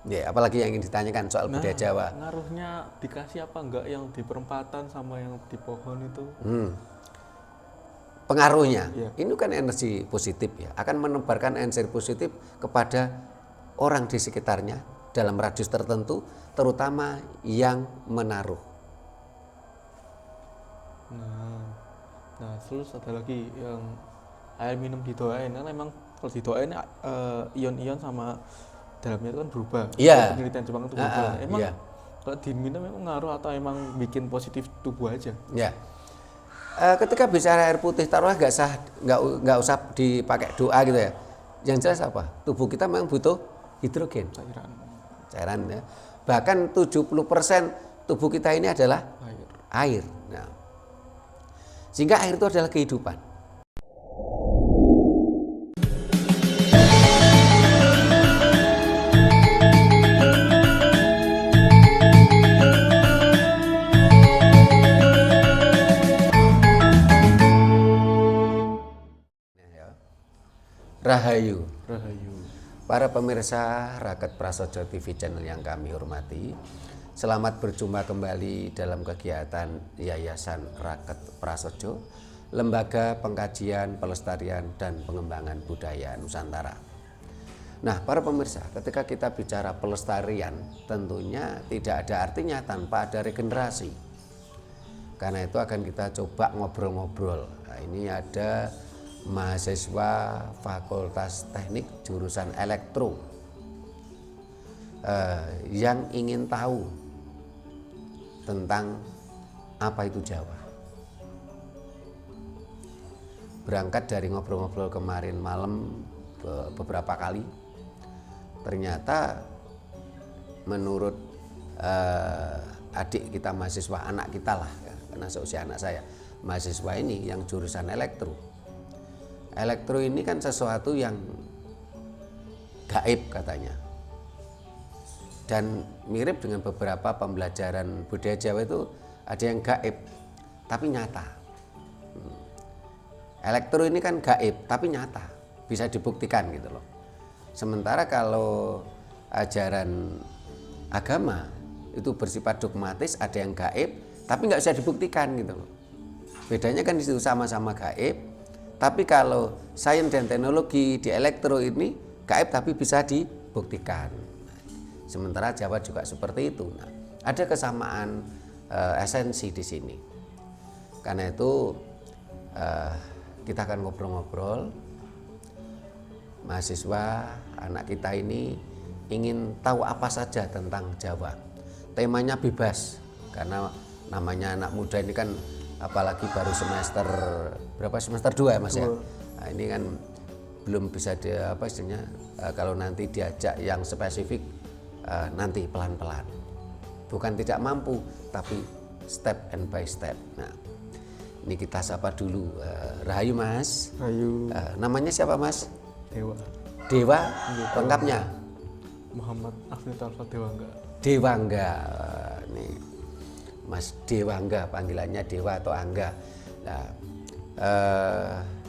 Ya, apalagi yang ingin ditanyakan soal budaya Jawa. Ngaruhnya dikasih apa enggak yang di perempatan sama yang di pohon itu? Pengaruhnya, Iya. ini kan energi positif ya, akan menebarkan energi positif kepada orang di sekitarnya dalam radius tertentu, terutama yang menaruh. Nah, nah terus ada lagi yang air minum didoain kan emang kalau didoain ion-ion sama dalamnya itu kan berubah. Iya. Kalau penelitian Jepang itu berubah. Emang Iya. kalau diminum emang ngaruh atau emang bikin positif tubuh aja? Ya. Ketika bicara air putih, taruhlah nggak usah dipakai doa gitu ya. Yang jelas apa? Tubuh kita memang butuh hidrogen, Cairan cairan ya. Bahkan 70% tubuh kita ini adalah air. air. Nah, sehingga air itu adalah kehidupan. Rahayu. Rahayu. Para pemirsa Raket Prasojo TV channel yang kami hormati, selamat berjumpa kembali dalam kegiatan Yayasan Raket Prasojo, Lembaga Pengkajian, Pelestarian, dan Pengembangan Budaya Nusantara. Nah, para pemirsa, ketika kita bicara pelestarian, tentunya tidak ada artinya tanpa ada regenerasi. Karena itu akan kita coba ngobrol-ngobrol. Nah, ini ada mahasiswa Fakultas Teknik jurusan Elektro yang ingin tahu tentang apa itu Jawa. Berangkat dari ngobrol-ngobrol kemarin malam beberapa kali, ternyata menurut adik kita mahasiswa, anak kita lah, karena seusia anak saya, mahasiswa ini yang jurusan elektro ini kan sesuatu yang gaib katanya, dan mirip dengan beberapa pembelajaran budaya Jawa itu ada yang gaib tapi nyata. Elektro ini kan gaib tapi nyata, bisa dibuktikan gitu loh. Sementara kalau ajaran agama itu bersifat dogmatis, ada yang gaib tapi nggak bisa dibuktikan gitu loh. Bedanya kan di situ, sama-sama gaib, tapi kalau sains dan teknologi di elektro ini gaib tapi bisa dibuktikan. Sementara Jawa juga seperti itu. Nah, ada kesamaan esensi di sini. Karena itu kita akan ngobrol-ngobrol. Mahasiswa anak kita ini ingin tahu apa saja tentang Jawa. Temanya bebas, karena namanya anak muda ini kan, apalagi baru semester berapa, semester 2 ya Mas ya. Nah, ini kan belum bisa istilahnya, kalau nanti diajak yang spesifik nanti pelan-pelan. Bukan tidak mampu, tapi step and by step. Nah, ini kita sapa dulu. Rahayu Mas. Rahayu. Namanya siapa Mas? Dewa. Dewa, lengkapnya? Muhammad Afni Talfa Dewangga. Dewangga. Nih, Mas Dewangga, panggilannya Dewa atau Angga. Nah,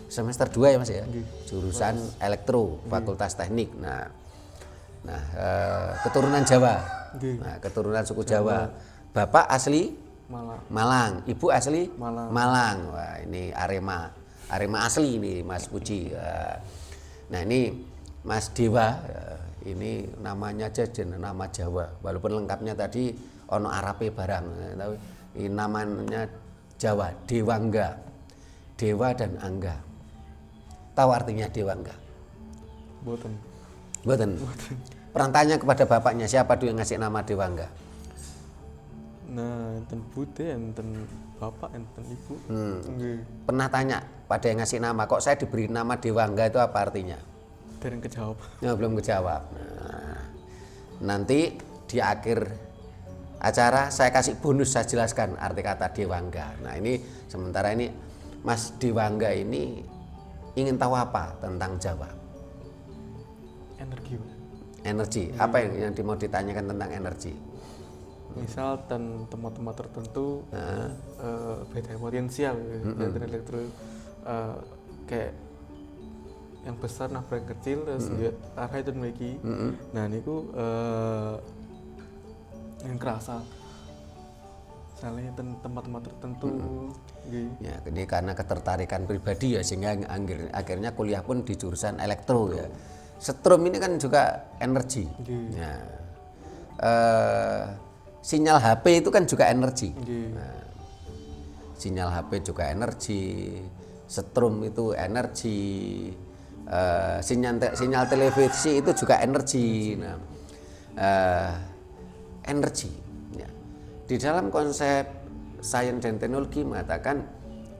semester 2 ya Mas ya, jurusan elektro, Fakultas Teknik. Nah, keturunan Jawa, nah, keturunan suku Jawa. Bapak asli Malang, ibu asli Malang. Wah, ini Arema asli ini Mas Puji. Nah, ini Mas Dewa, ini namanya aja nama Jawa, walaupun lengkapnya tadi ono Arabe barang, tapi ini namanya Jawa, Dewangga. Dewa dan Angga. Tahu artinya Dewangga? Boten. Pernah tanya kepada bapaknya, siapa dulu yang ngasih nama Dewangga? Nah, enten bude, enten bapak, enten ibu. Pernah tanya pada yang ngasih nama, kok saya diberi nama Dewangga, itu apa artinya? Dan kejawab. Ya, belum kejawab. Nah, nanti di akhir acara saya kasih bonus, saya jelaskan arti kata Dewangga. Nah, ini sementara ini Mas Dewangga ini ingin tahu apa tentang Jawa? Energi. Apa yang mau ditanyakan tentang energi? Misal tempat-tempat tertentu beda potensial, beda elektro, kayak yang besar nabrak yang kecil terus dia arah itu memiliki. Nah niku yang kerasa misalnya tempat-tempat tertentu nggih. Ya, ini karena ketertarikan pribadi ya, sehingga akhirnya kuliah pun di jurusan elektro ya. Setrum ini kan juga energi. Ya. Sinyal HP itu kan juga energi. Nah, sinyal HP juga energi, setrum itu energi, sinyal televisi itu juga energi. Nah, energi. Ya. Di dalam konsep sains dan teknologi mengatakan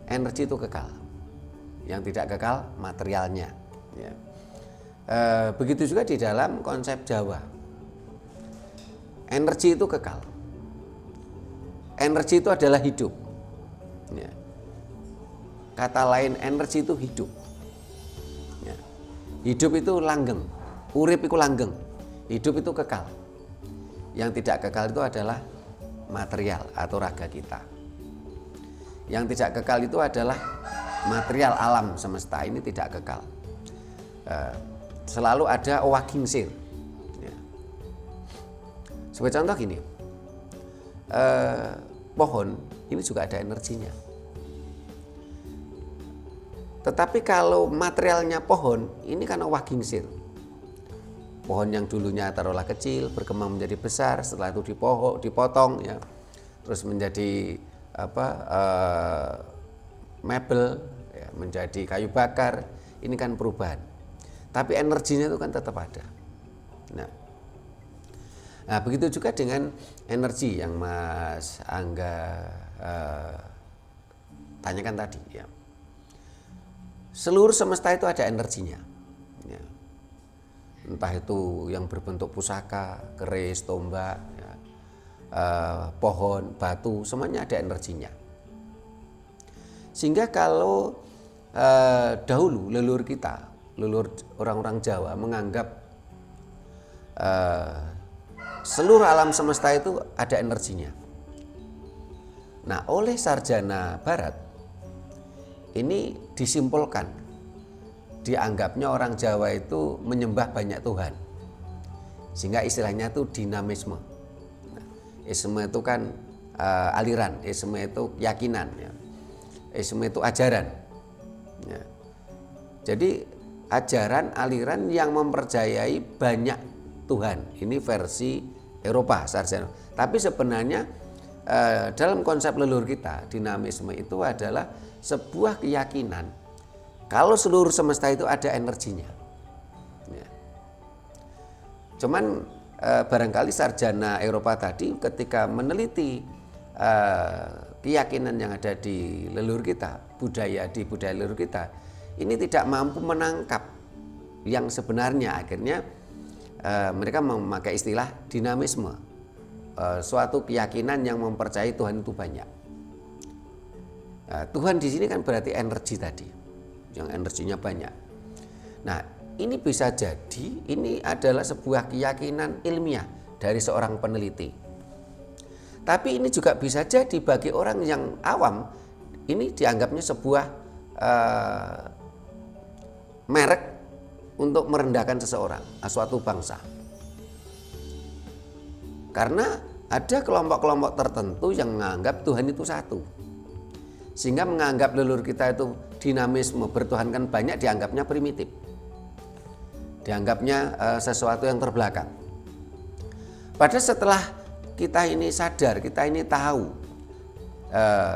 energi itu kekal, yang tidak kekal materialnya. Ya. Begitu juga di dalam konsep Jawa, energi itu kekal. Energi itu adalah hidup. Ya. Kata lain energi itu hidup. Ya. Hidup itu langgeng, urip itu langgeng, hidup itu kekal. Yang tidak kekal itu adalah material atau raga kita. Yang tidak kekal itu adalah material alam semesta ini tidak kekal. Selalu ada owah kingsir. Ya. Sebagai contoh gini, pohon ini juga ada energinya. Tetapi kalau materialnya pohon ini kan owah kingsir. Pohon yang dulunya taruhlah kecil berkembang menjadi besar, setelah itu dipotong ya, terus menjadi mebel ya, menjadi kayu bakar. Ini kan perubahan, tapi energinya itu kan tetap ada. Nah, begitu juga dengan energi yang Mas Angga tanyakan tadi ya. Seluruh semesta itu ada energinya ya. Entah itu yang berbentuk pusaka, keris, tombak ya, pohon, batu, semuanya ada energinya. Sehingga kalau dahulu leluhur kita, leluhur orang-orang Jawa menganggap seluruh alam semesta itu ada energinya. Nah, oleh sarjana Barat ini disimpulkan, dianggapnya orang Jawa itu menyembah banyak Tuhan, sehingga istilahnya itu dinamisme. Nah, isme itu kan aliran, isme itu keyakinan, ya. Isme itu ajaran. Ya. Jadi ajaran aliran yang mempercayai banyak Tuhan. Ini versi Eropa sarjana. Tapi sebenarnya dalam konsep leluhur kita, dinamisme itu adalah sebuah keyakinan kalau seluruh semesta itu ada energinya. Ya. Cuman barangkali sarjana Eropa tadi ketika meneliti keyakinan yang ada di leluhur kita, budaya leluhur kita, ini tidak mampu menangkap yang sebenarnya. Akhirnya mereka memakai istilah dinamisme, suatu keyakinan yang mempercayai Tuhan itu banyak. Tuhan di sini kan berarti energi tadi, yang energinya banyak. Nah, ini bisa jadi ini adalah sebuah keyakinan ilmiah dari seorang peneliti. Tapi ini juga bisa jadi bagi orang yang awam, ini dianggapnya sebuah merek untuk merendahkan seseorang, suatu bangsa. Karena ada kelompok-kelompok tertentu yang menganggap Tuhan itu satu. Sehingga menganggap leluhur kita itu dinamisme, bertuhankan banyak, dianggapnya primitif. Dianggapnya sesuatu yang terbelakang. Padahal setelah kita ini sadar, kita ini tahu,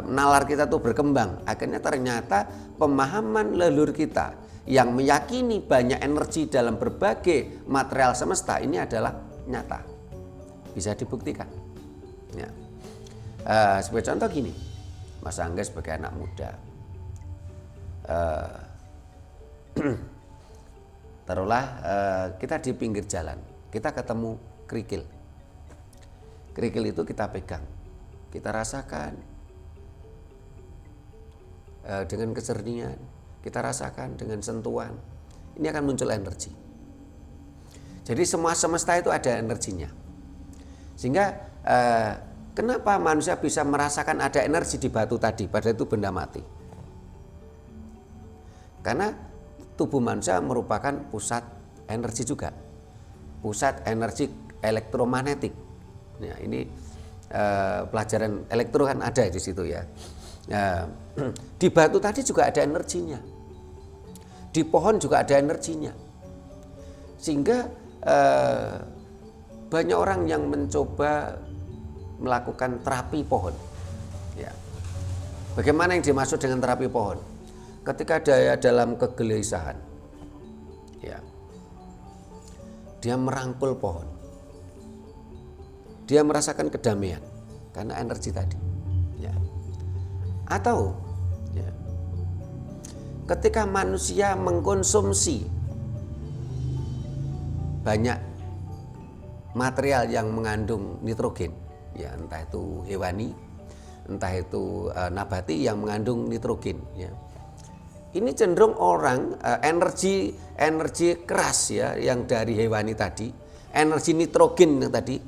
nalar kita tuh berkembang, akhirnya ternyata pemahaman leluhur kita yang meyakini banyak energi dalam berbagai material semesta ini adalah nyata, bisa dibuktikan. Ya. Sebagai contoh gini, Mas Angga sebagai anak muda, taruhlah kita di pinggir jalan, kita ketemu kerikil. Kerikil itu kita pegang, kita rasakan dengan kejernihan, kita rasakan dengan sentuhan, ini akan muncul energi. Jadi semua semesta itu ada energinya. Sehingga kenapa manusia bisa merasakan ada energi di batu tadi, padahal itu benda mati? Karena tubuh manusia merupakan pusat energi juga, pusat energi elektromagnetik. Ya, ini pelajaran elektro kan ada di situ ya. Di batu tadi juga ada energinya, di pohon juga ada energinya, sehingga banyak orang yang mencoba melakukan terapi pohon. Ya. Bagaimana yang dimaksud dengan terapi pohon? Ketika dia dalam kegelisahan, ya, dia merangkul pohon, dia merasakan kedamaian karena energi tadi. Ya. Atau ya, ketika manusia mengkonsumsi banyak material yang mengandung nitrogen, ya entah itu hewani, entah itu nabati yang mengandung nitrogen, ya. Ini cenderung orang energi keras ya yang dari hewani tadi, energi nitrogen yang tadi,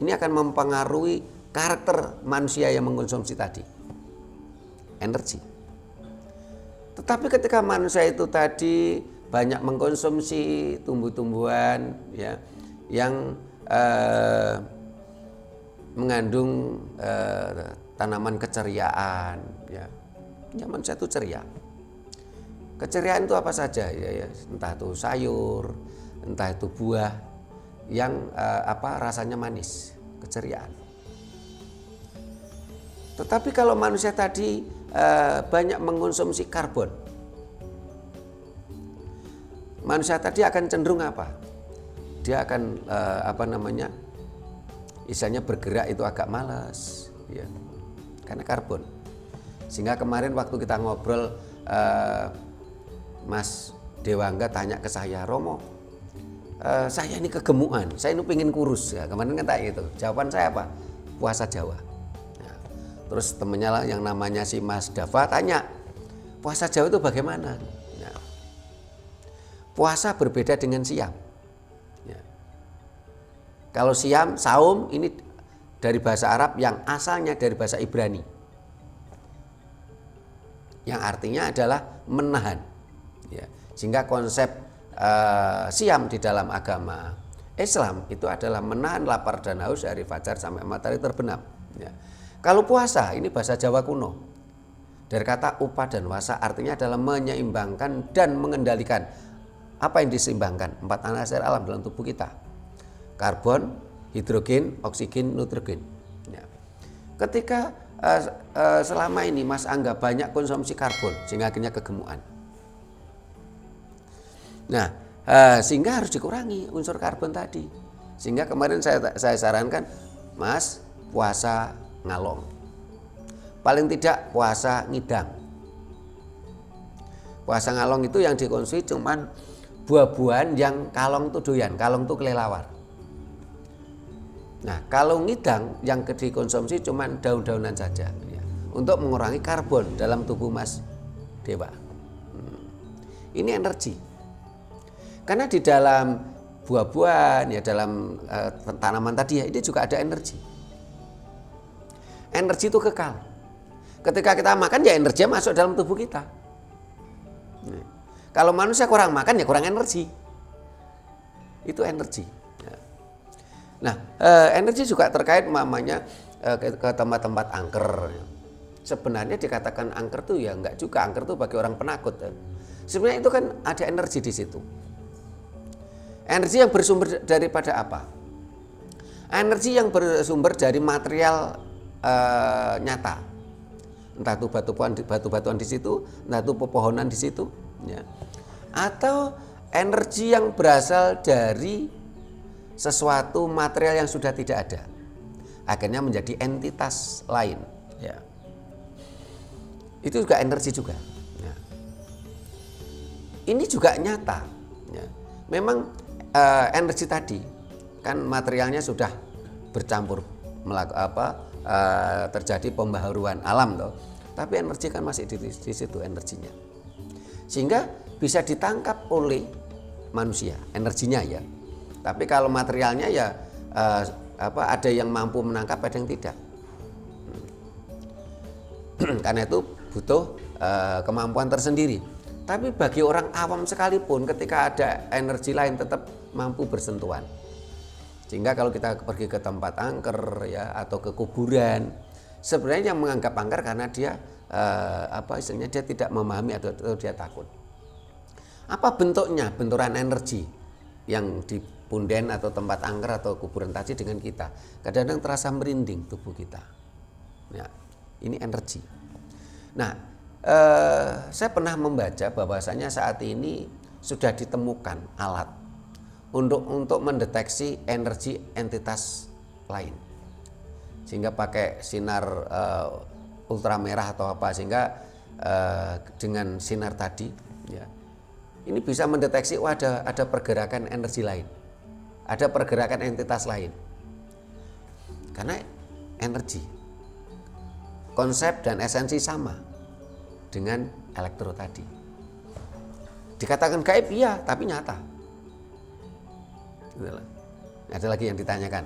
ini akan mempengaruhi karakter manusia yang mengkonsumsi tadi energi. Tetapi ketika manusia itu tadi banyak mengkonsumsi tumbuh-tumbuhan ya yang mengandung tanaman keceriaan, ya manusia itu ceria. Keceriaan itu apa saja ya, entah itu sayur, entah itu buah yang rasanya manis, keceriaan. Tetapi kalau manusia tadi banyak mengkonsumsi karbon, manusia tadi akan cenderung apa? Dia akan istilahnya bergerak itu agak malas, ya, karena karbon. Sehingga kemarin waktu kita ngobrol, Mas Dewangga tanya ke saya, Romo, saya ini kegemukan, saya ini pengen kurus. Ya, kemarin kan tanya itu. Jawaban saya apa? Puasa Jawa. Ya. Terus temennya lah yang namanya si Mas Dava tanya, puasa Jawa itu bagaimana? Ya. Puasa berbeda dengan siam. Ya. Kalau siam, saum ini dari bahasa Arab yang asalnya dari bahasa Ibrani, yang artinya adalah menahan. Ya, sehingga konsep siam di dalam agama Islam itu adalah menahan lapar dan haus dari fajar sampai matahari terbenam. Ya. Kalau puasa ini bahasa Jawa kuno, dari kata upa dan wasa, artinya adalah menyeimbangkan dan mengendalikan. Apa yang diseimbangkan? 4 anasir alam dalam tubuh kita: karbon, hidrogen, oksigen, nitrogen. Ya. Ketika selama ini Mas Angga banyak konsumsi karbon sehingga akhirnya kegemukan. Nah, sehingga harus dikurangi unsur karbon tadi. Sehingga kemarin saya sarankan, Mas, puasa ngalong. Paling tidak puasa ngidang. Puasa ngalong itu yang dikonsumsi cuman buah-buahan yang kalong itu doyan, kalong itu kelelawar. Nah, kalau ngidang yang dikonsumsi cuman daun-daunan saja, ya, untuk mengurangi karbon dalam tubuh Mas Dewa. Ini energi. Karena di dalam buah-buahan, ya dalam tanaman tadi ya, ini juga ada energi. Energi itu kekal. Ketika kita makan ya energi masuk dalam tubuh kita. Nah, kalau manusia kurang makan ya kurang energi. Itu energi. Nah, energi juga terkait mamanya ke tempat-tempat angker. Sebenarnya dikatakan angker tuh ya enggak juga, angker tuh bagi orang penakut. Sebenarnya itu kan ada energi di situ. Energi yang bersumber daripada apa? Energi yang bersumber dari material nyata. Entah itu batu-batuan di situ, entah itu pepohonan di situ, ya. Atau energi yang berasal dari sesuatu material yang sudah tidak ada, akhirnya menjadi entitas lain, ya. Itu juga energi juga. Ya. Ini juga nyata, ya. Memang energi tadi kan materialnya sudah bercampur, terjadi pembaharuan alam toh. Tapi energi kan masih di situ energinya, sehingga bisa ditangkap oleh manusia energinya ya. Tapi kalau materialnya ya ada yang mampu menangkap, ada yang tidak. Karena itu butuh kemampuan tersendiri. Tapi bagi orang awam sekalipun ketika ada energi lain tetap mampu bersentuhan. Sehingga kalau kita pergi ke tempat angker ya atau ke kuburan, sebenarnya yang menganggap angker karena dia istilahnya dia tidak memahami atau dia takut. Apa bentuknya? Benturan energi yang di punden atau tempat angker atau kuburan tadi dengan kita. Kadang-kadang terasa merinding tubuh kita. Ya, ini energi. Nah, saya pernah membaca bahwasanya saat ini sudah ditemukan alat untuk mendeteksi energi entitas lain, sehingga pakai sinar ultramerah atau apa, sehingga dengan sinar tadi ya ini bisa mendeteksi ada pergerakan energi lain, ada pergerakan entitas lain, karena energi konsep dan esensi sama dengan elektro tadi. Dikatakan gaib iya, tapi nyata. Ada lagi yang ditanyakan.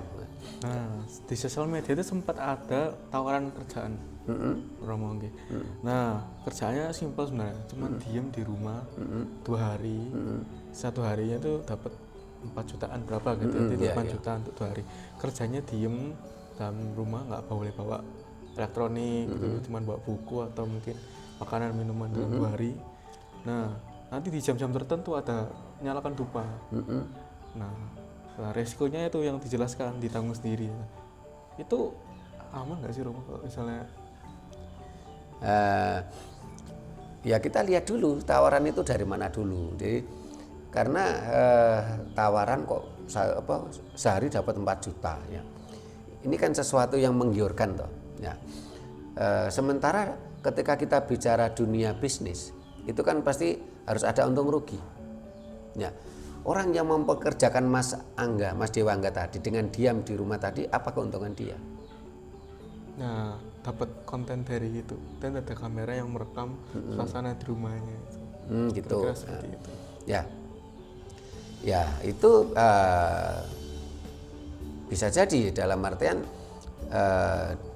Nah, di sosial media itu sempat ada tawaran kerjaan. Romo nggih. Nah, kerjaannya simpel sebenarnya, cuma diem di rumah 2 hari. 1 harinya itu dapat 4 jutaan berapa gitu. Jadi 8 juta untuk 2 hari. Kerjanya diem dalam rumah, nggak boleh bawa elektronik gitu, cuma bawa buku atau mungkin makanan minuman dalam 2 hari. Nah, nanti di jam-jam tertentu ada nyalakan dupa. Nah, resikonya itu yang dijelaskan, ditanggung sendiri. Itu aman nggak sih Romo kalau misalnya? Ya kita lihat dulu tawaran itu dari mana dulu. Jadi karena tawaran kok sehari dapat 4 juta ya. Ini kan sesuatu yang menggiurkan toh. Ya. Sementara ketika kita bicara dunia bisnis, itu kan pasti harus ada untung rugi. Ya. Orang yang mempekerjakan Mas Dewa Angga tadi dengan diam di rumah tadi, apa keuntungan dia? Nah, dapat konten dari itu, dan ada kamera yang merekam suasana di rumahnya. Gitu. Kira-kira seperti itu. Ya itu bisa jadi dalam artian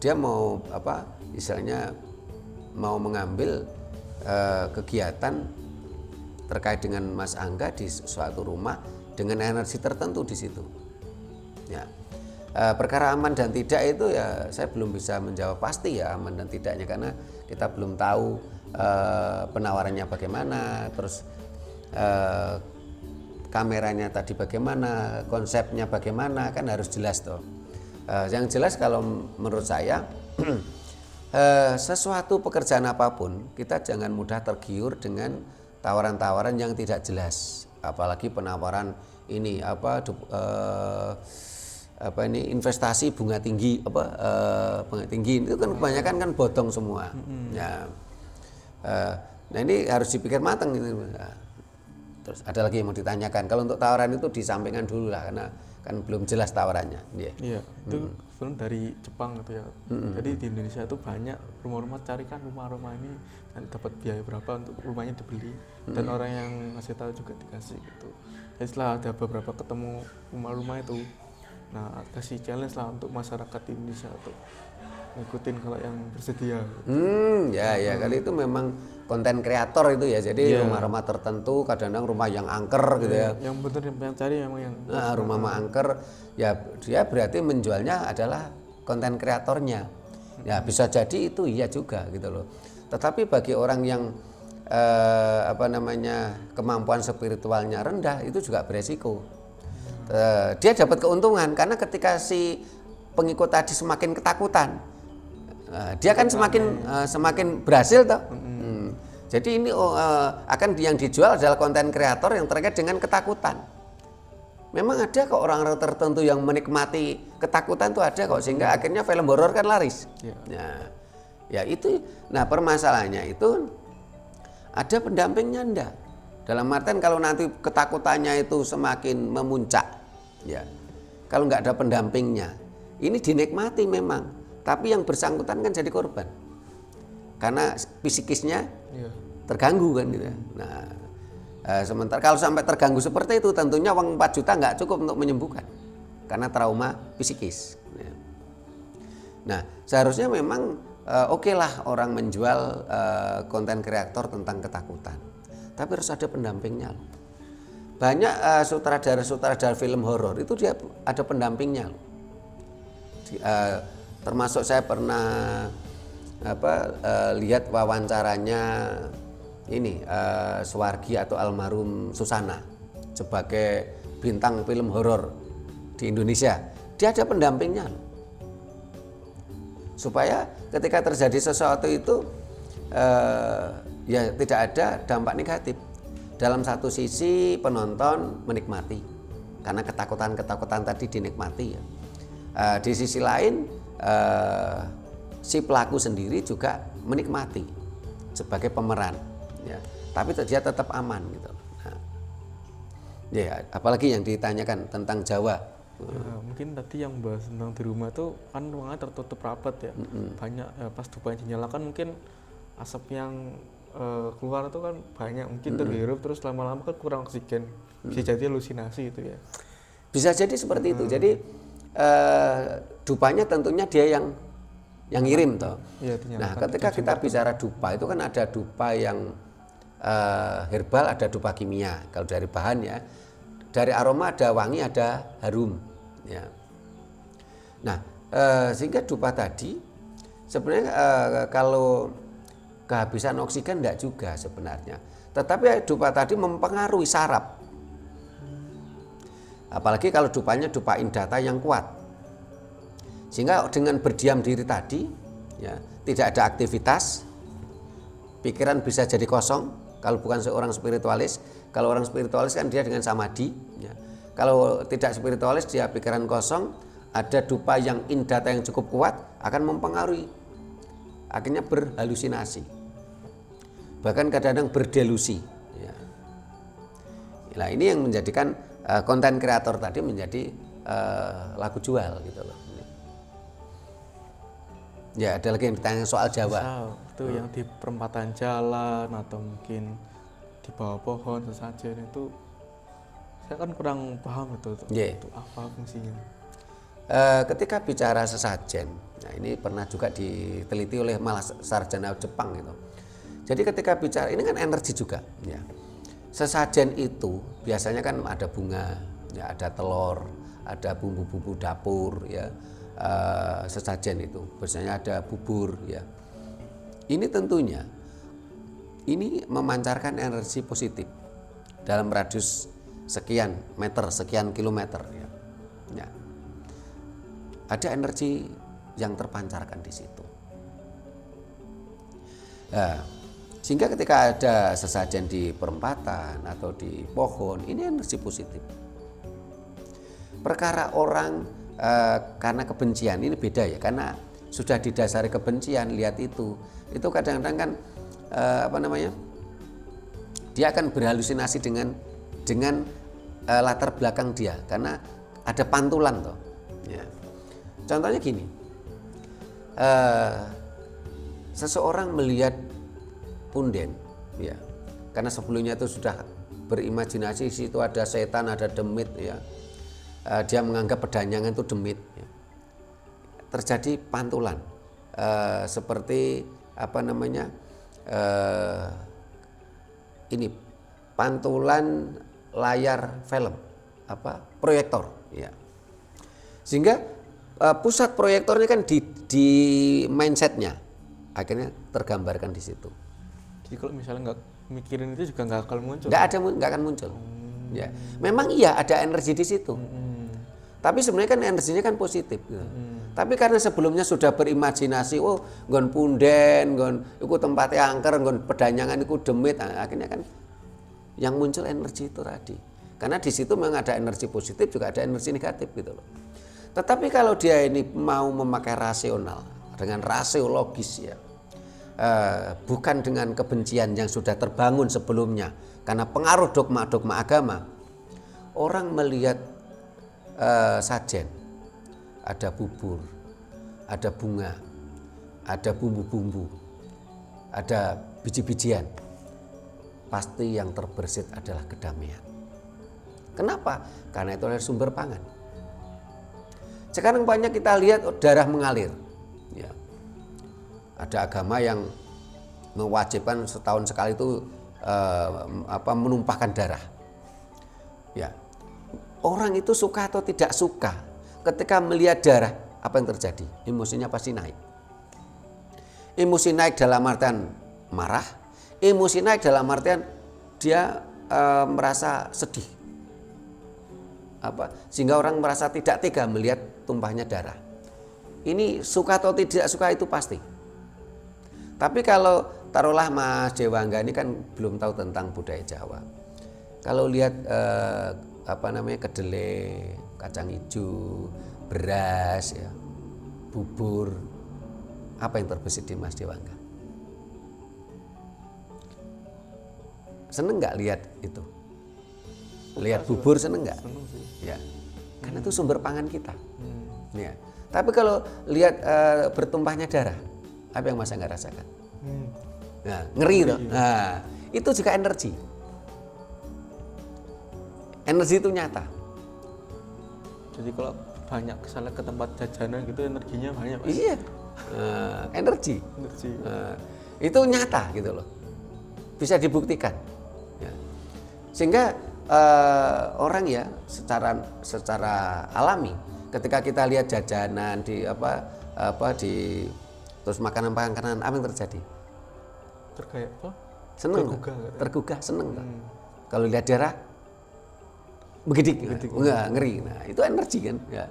dia mau istilahnya mau mengambil kegiatan terkait dengan Mas Angga di suatu rumah dengan energi tertentu di situ. Ya, perkara aman dan tidak itu ya saya belum bisa menjawab pasti ya aman dan tidaknya, karena kita belum tahu penawarannya bagaimana, terus kameranya tadi bagaimana, konsepnya bagaimana, kan harus jelas toh. Yang jelas kalau menurut saya sesuatu pekerjaan apapun kita jangan mudah tergiur dengan tawaran-tawaran yang tidak jelas, apalagi penawaran ini investasi bunga tinggi bunga tinggi itu kan kebanyakan kan bodong semua. Ya, nah ini harus dipikir matang gitu. Terus ada lagi yang mau ditanyakan, kalau untuk tawaran itu disampaikan dulu lah karena kan belum jelas tawarannya. Iya, itu sebenarnya dari Jepang gitu ya. Jadi di Indonesia itu banyak rumah-rumah, carikan rumah-rumah ini dapat biaya berapa untuk rumahnya dibeli, dan orang yang ngasih tahu juga dikasih gitu. Jadi setelah ada beberapa ketemu rumah-rumah itu, nah kasih challenge lah untuk masyarakat Indonesia untuk ngikutin kalau yang bersedia. Kali itu memang konten kreator itu ya, jadi rumah-rumah tertentu, kadang-kadang rumah yang angker gitu ya. Yang benar yang cari memang yang rumah angker, ya dia berarti menjualnya adalah konten kreatornya. Ya bisa jadi itu iya juga gitu loh. Tetapi bagi orang yang kemampuan spiritualnya rendah itu juga beresiko. Dia dapat keuntungan karena ketika si pengikut tadi semakin ketakutan, dia kan semakin berhasil toh. Jadi ini akan yang dijual adalah konten kreator yang terkait dengan ketakutan. Memang ada kok orang-orang tertentu yang menikmati ketakutan tuh ada kok, sehingga akhirnya film horor kan laris. Ya itu. Nah permasalahannya itu ada pendampingnya enggak. Dalam artian kalau nanti ketakutannya itu semakin memuncak, ya kalau nggak ada pendampingnya, ini dinikmati memang, tapi yang bersangkutan kan jadi korban karena psikisnya terganggu kan gitu. Nah sementara kalau sampai terganggu seperti itu, tentunya uang 4 juta nggak cukup untuk menyembuhkan karena trauma psikis. Nah seharusnya memang oke lah orang menjual konten kreator tentang ketakutan, tapi harus ada pendampingnya. Banyak sutradara film horor itu dia ada pendampingnya. Termasuk saya pernah lihat wawancaranya ini Suwargi atau almarhum Susana sebagai bintang film horor di Indonesia. Dia ada pendampingnya, supaya ketika terjadi sesuatu itu ya tidak ada dampak negatif. Dalam satu sisi penonton menikmati karena ketakutan tadi dinikmati ya. Di sisi lain si pelaku sendiri juga menikmati sebagai pemeran ya. Tapi dia tetap aman gitu. Nah, ya apalagi yang ditanyakan tentang Jawa. Ya, mungkin tadi yang bahas tentang di rumah tuh kan ruangannya tertutup rapat ya. Banyak pas dupanya dinyalakan mungkin asap yang keluar itu kan banyak, mungkin terhirup terus lama-lama kan kurang oksigen. Bisa jadi halusinasi itu ya. Bisa jadi seperti itu. Jadi dupanya tentunya dia yang ngirim toh. Ya, nah, ketika kita bicara dupa itu kan ada dupa yang herbal, ada dupa kimia. Kalau dari bahan ya, dari aroma ada wangi, ada harum ya. Nah, sehingga dupa tadi sebenarnya kalau kehabisan oksigen enggak juga sebenarnya. Tetapi dupa tadi mempengaruhi saraf. Apalagi kalau dupanya dupa indata yang kuat. Sehingga dengan berdiam diri tadi ya, tidak ada aktivitas, pikiran bisa jadi kosong kalau bukan seorang spiritualis. Kalau orang spiritualis kan dia dengan samadhi ya. Kalau tidak spiritualis dia pikiran kosong, ada dupa yang indata yang cukup kuat akan mempengaruhi, akhirnya berhalusinasi, bahkan kadang-kadang berdelusi ya. Nah, ini yang menjadikan konten kreator tadi menjadi laku jual gitu loh. Ya, ada lagi yang ditanya soal Jawa. Itu yang di perempatan jalan atau mungkin di bawah pohon sesajen itu saya kan kurang paham itu apa fungsinya. Ketika bicara sesajen, nah ini pernah juga diteliti oleh malah sarjana Jepang gitu. Jadi ketika bicara ini kan energi juga ya. Sesajen itu biasanya kan ada bunga, ya ada telur, ada bumbu-bumbu dapur ya. Sesajen itu biasanya ada bubur ya. Ini tentunya ini memancarkan energi positif dalam radius sekian meter, sekian kilometer ya. Ya. Ada energi yang terpancarkan di situ. Nah, sehingga ketika ada sesajen di perempatan atau di pohon, ini energi positif. Perkara orang karena kebencian ini beda ya, karena sudah didasari kebencian, lihat itu kadang-kadang kan dia akan berhalusinasi dengan latar belakang dia, karena ada pantulan toh. Ya. Contohnya gini, seseorang melihat punden, ya, karena sebelumnya itu sudah berimajinasi situ ada setan, ada demit, ya, dia menganggap pedanyangan itu demit, ya. Terjadi pantulan, seperti ini pantulan layar film, proyektor, ya, sehingga pusat proyektornya kan di mindsetnya, akhirnya tergambarkan di situ. Jadi kalau misalnya nggak mikirin itu juga nggak akan muncul. Nggak akan muncul. Ya, memang iya ada energi di situ. Tapi sebenarnya kan energinya kan positif. Gitu. Tapi karena sebelumnya sudah berimajinasi, oh nggon punden, nggon iku tempatnya angker, nggon pedanyangan iku demit, akhirnya kan yang muncul energi itu tadi. Karena di situ memang ada energi positif, juga ada energi negatif gitu loh. Tetapi kalau dia ini mau memakai rasional, dengan rasio logis ya, bukan dengan kebencian yang sudah terbangun sebelumnya, karena pengaruh dogma-dogma agama, orang melihat sajen, ada bubur, ada bunga, ada bumbu-bumbu, ada biji-bijian, pasti yang terbersit adalah kedamaian. Kenapa? Karena itu adalah sumber pangan. Sekarang banyak kita lihat darah mengalir. Ya. Ada agama yang mewajibkan setahun sekali itu menumpahkan darah. Ya, orang itu suka atau tidak suka, ketika melihat darah, apa yang terjadi? Emosinya pasti naik. Emosi naik dalam artian marah, emosi naik dalam artian dia merasa sedih. Sehingga orang merasa tidak tega melihat tumpahnya darah. Ini suka atau tidak suka itu pasti. Tapi kalau taruhlah Mas Dewangga ini kan belum tahu tentang budaya Jawa. Kalau lihat kedelai, kacang hijau, beras, ya, bubur, apa yang terbesit di Mas Dewangga? Seneng nggak lihat itu? Lihat bubur seneng nggak? Ya, karena itu sumber pangan kita. Ya. Tapi kalau lihat bertumpahnya darah, apa yang Mas Angga rasakan? Nah, ngeri toh. Nah, itu juga energi. Energi itu nyata. Jadi kalau banyak kesana ke tempat jajanan gitu energinya banyak, Mas. Iya. Energi. Itu nyata gitu loh. Bisa dibuktikan. Ya. Sehingga orang ya secara alami ketika kita lihat jajanan di terus makanan-makanan, apa yang terjadi? Terkayak apa? Seneng, tergugah, seneng. Kalau lihat darah, begidik, enggak, ngeri. Nah, itu energi kan. Ya.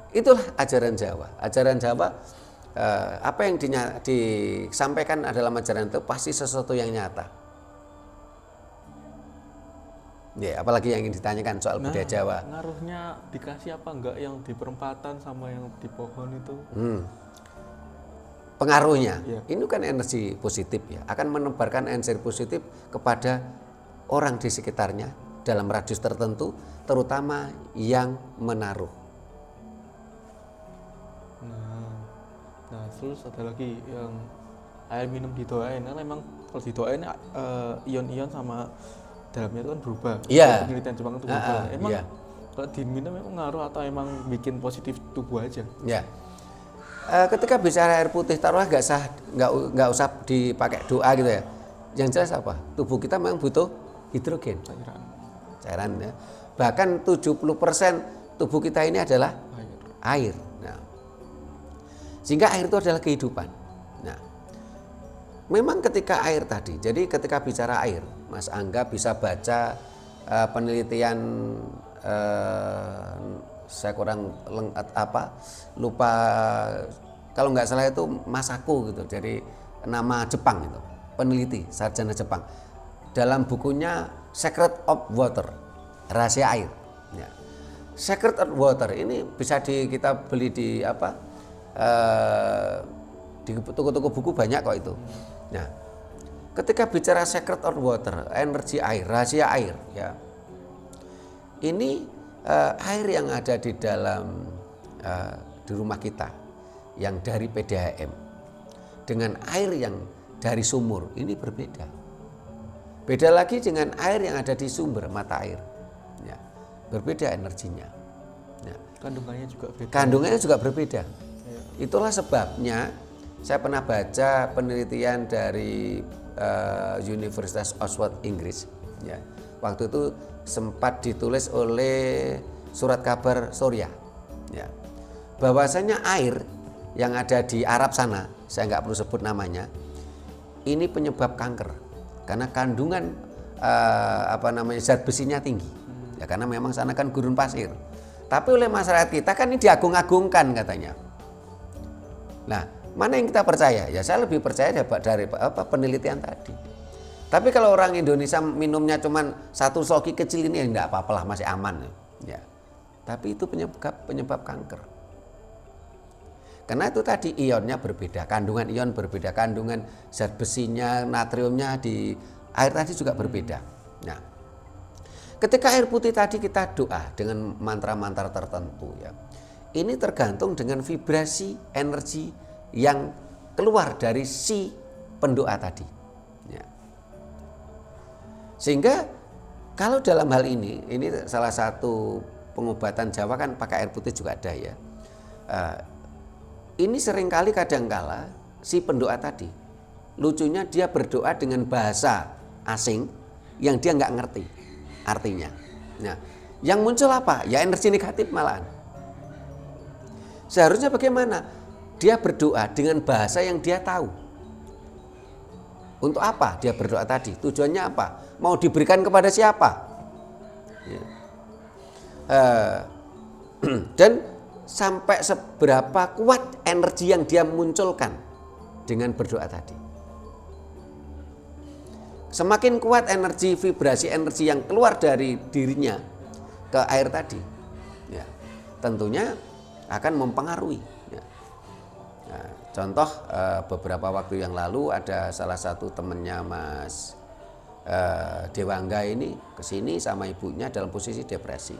Itulah ajaran Jawa. Ajaran Jawa, apa yang disampaikan dalam ajaran itu pasti sesuatu yang nyata. Ya, apalagi yang ingin ditanyakan soal budaya Jawa. Ngaruhnya dikasih apa enggak yang di perempatan sama yang di pohon itu? Pengaruhnya, ya. Ini kan energi positif ya, akan menebarkan energi positif kepada orang di sekitarnya dalam radius tertentu, terutama yang menaruh. Nah, terus ada lagi yang air minum didoain, kan memang kalau didoain ion-ion sama dalamnya itu kan berubah. Iya. Penelitian Jepang itu berubah. Emang kalau diminum emang ngaruh atau emang bikin positif tubuh aja? Ya. Ketika bicara air putih, taruhlah nggak usah dipakai doa gitu ya. Yang jelas apa? Tubuh kita memang butuh hidrogen, cairan ya. Bahkan 70% tubuh kita ini adalah air. Nah, sehingga air itu adalah kehidupan. Nah, memang ketika air tadi, jadi ketika bicara air, Mas Angga bisa baca penelitian saya kurang lupa, kalau nggak salah itu Masako gitu, jadi nama Jepang itu, peneliti sarjana Jepang, dalam bukunya Secret of Water, rahasia air. Ya. Secret of Water ini bisa kita beli di di toko-toko buku banyak kok itu. Nah, ketika bicara Secret of Water, energi air, rahasia air, ya, ini air yang ada di dalam di rumah kita yang dari PDAM dengan air yang dari sumur ini berbeda. Beda lagi dengan air yang ada di sumber mata air, ya, berbeda energinya. Ya. Kandungannya juga berbeda. Ya. Itulah sebabnya saya pernah baca penelitian dari Universitas Oxford Inggris. Ya. Waktu itu sempat ditulis oleh surat kabar Surya, ya, bahwasanya air yang ada di Arab sana, saya nggak perlu sebut namanya, ini penyebab kanker karena kandungan zat besinya tinggi, ya, karena memang sana kan gurun pasir. Tapi oleh masyarakat kita kan ini diagung-agungkan katanya. Nah, mana yang kita percaya? Ya saya lebih percaya dari penelitian tadi. Tapi kalau orang Indonesia minumnya cuma satu soki kecil ini ya enggak apa-apalah, masih aman ya. Tapi itu penyebab kanker. Karena itu tadi ionnya berbeda, kandungan ion berbeda, kandungan zat besinya, natriumnya di air tadi juga berbeda. Nah, ketika air putih tadi kita doa dengan mantra-mantra tertentu ya. Ini tergantung dengan vibrasi energi yang keluar dari si pendoa tadi. Ya. Sehingga kalau dalam hal ini salah satu pengobatan Jawa kan pakai air putih juga ada ya. Ini seringkali kadangkala si pendoa tadi, lucunya dia berdoa dengan bahasa asing yang dia nggak ngerti artinya. Nah, yang muncul apa? Ya energi negatif malahan. Seharusnya bagaimana? Dia berdoa dengan bahasa yang dia tahu. Untuk apa dia berdoa tadi? Tujuannya apa? Mau diberikan kepada siapa? Ya. Dan sampai seberapa kuat energi yang dia munculkan dengan berdoa tadi. Semakin kuat energi, vibrasi energi yang keluar dari dirinya ke air tadi, ya, tentunya akan mempengaruhi. Ya. Nah, contoh beberapa waktu yang lalu ada salah satu temannya Mas Dewangga ini kesini sama ibunya dalam posisi depresi.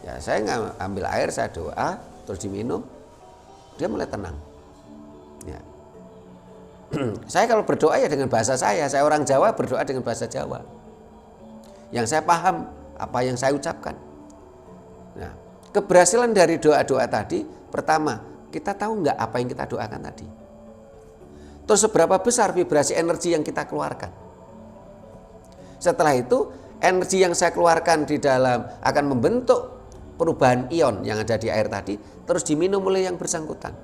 Ya, saya ambil air, saya doa, terus diminum, dia mulai tenang. Ya. Saya kalau berdoa ya dengan bahasa saya orang Jawa berdoa dengan bahasa Jawa. Yang saya paham apa yang saya ucapkan. Nah, keberhasilan dari doa-doa tadi, pertama, kita tahu nggak apa yang kita doakan tadi? Terus seberapa besar vibrasi energi yang kita keluarkan? Setelah itu, energi yang saya keluarkan di dalam akan membentuk perubahan ion yang ada di air tadi, terus diminum oleh yang bersangkutan.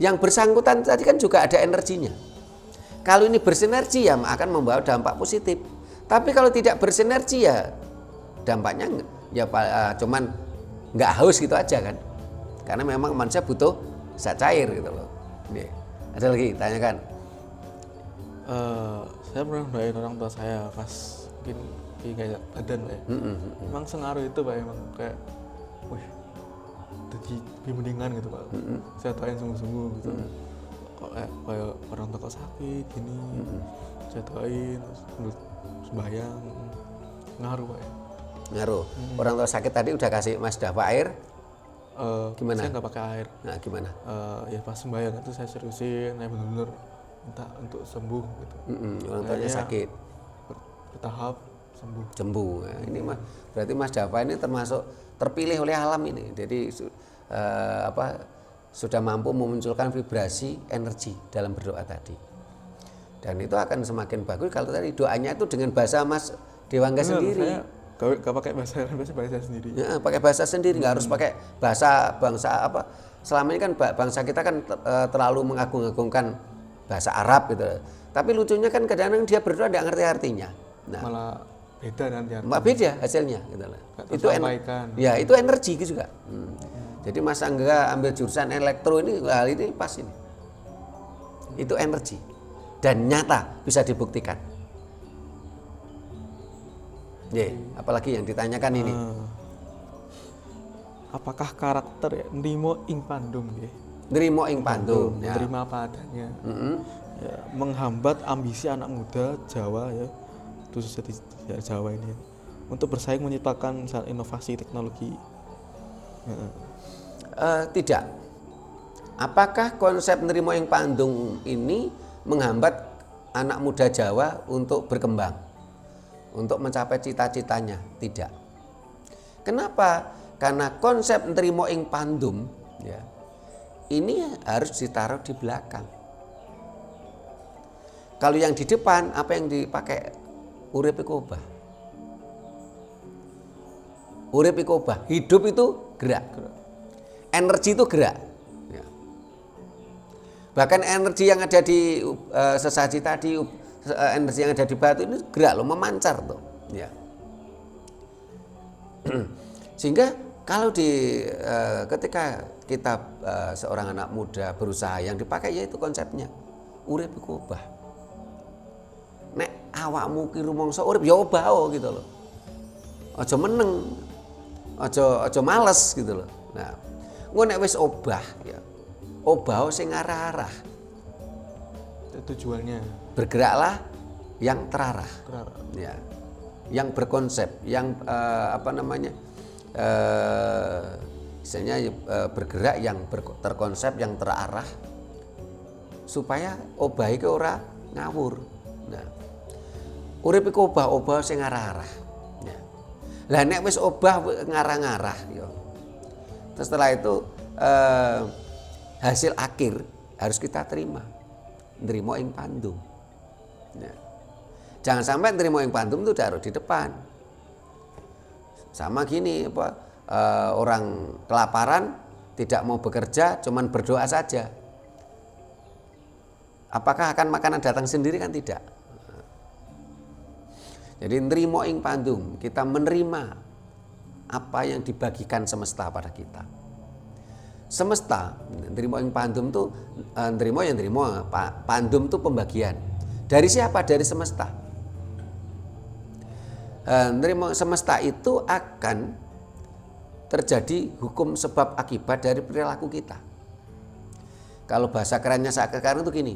Yang bersangkutan tadi kan juga ada energinya. Kalau ini bersinergi ya akan membawa dampak positif. Tapi kalau tidak bersinergi ya dampaknya ya cuman nggak haus gitu aja kan. Karena memang manusia butuh zat cair gitu loh. Nih, ada lagi tanyakan. Saya pernah doain orang tua saya pas mungkin kayak adan Pak ya. Emang sengaruh itu Pak, emang kayak wih jadi lebih mendingan gitu Pak. Saya doain sungguh-sungguh gitu. Kok kayak orang tua kok sakit gini. Saya doain terus sembahyang. Ngaruh Pak ya. Ngaruh. Orang tua sakit tadi udah kasih Mas Dava air. Gimana? Saya nggak pakai air. Nah, gimana? Ya pas sembahyang itu saya seriusin, saya benar-benar minta untuk sembuh gitu. Orang tuanya sakit. Bertahap sembuh. Sembuh. Nah, ini berarti Mas Dava ini termasuk terpilih oleh alam ini. Jadi sudah mampu memunculkan vibrasi energi dalam berdoa tadi. Dan itu akan semakin bagus kalau tadi doanya itu dengan bahasa Mas Dewangga sendiri. Saya gak pakai bahasa sendiri. Ya, pakai bahasa sendiri, nggak harus pakai bahasa bangsa apa. Selama ini kan bangsa kita kan terlalu mengagung-agungkan bahasa Arab gitu. Tapi lucunya kan kadang-kadang dia berdoa nggak ngerti artinya. Nah, Malah beda nanti. Beda hasilnya gitu lah. Itu ya itu energi gitu juga. Jadi Mas Angga ambil jurusan elektro ini hal ini pas ini. Itu energi dan nyata bisa dibuktikan. Apalagi yang ditanyakan ini. Apakah karakter ya nrimo ing pandum nggih? Nrimo ing pandum, ya. Menerima apa adanya. Ya, menghambat ambisi anak muda Jawa ya, khususnya di Jawa ini untuk bersaing menciptakan inovasi teknologi. Tidak. Apakah konsep nrimo ing pandum ini menghambat anak muda Jawa untuk berkembang, untuk mencapai cita-citanya? Tidak. Kenapa? Karena konsep nrimo ing pandum ya, ini harus ditaruh di belakang. Kalau yang di depan apa yang dipakai? Urip iku obah. Urip iku obah. Hidup itu gerak. Energi itu gerak. Ya. Bahkan energi yang ada di sesaji tadi, energi yang ada di batu ini gerak loh, memancar tuh. Ya. Sehingga kalau ketika kita seorang anak muda berusaha, yang dipakai yaitu konsepnya urip iku obah. Nek awakmu ki rumangsa urip ya obah gitu loh. Aja meneng. Aja males gitu loh. Nah, engko nek wis obah ya. Obah sing arah-arah. Tujuannya bergeraklah yang terarah. Ya. Yang berkonsep, yang misalnya bergerak yang terkonsep, yang terarah, supaya obah iki ora ngawur. Nah, urip iku obah sing arah-arah. Ya. Lah nek wis obah ngarah-ngarah ya. Terus setelah itu hasil akhir harus kita terima. Nrimo ing pandum. Ya. Jangan sampai nerimo ing pandum itu taruh di depan. Sama gini orang kelaparan tidak mau bekerja, cuman berdoa saja. Apakah akan makanan datang sendiri? Kan tidak. Jadi nerimo ing pandum, kita menerima apa yang dibagikan semesta pada kita. Semesta, nerimo ing pandum tuh nerimo yang nerimo, pandum tuh pembagian. Dari siapa? Dari semesta. Nerimo semesta itu akan terjadi hukum sebab akibat dari perilaku kita. Kalau bahasa kerennya sekarang itu gini,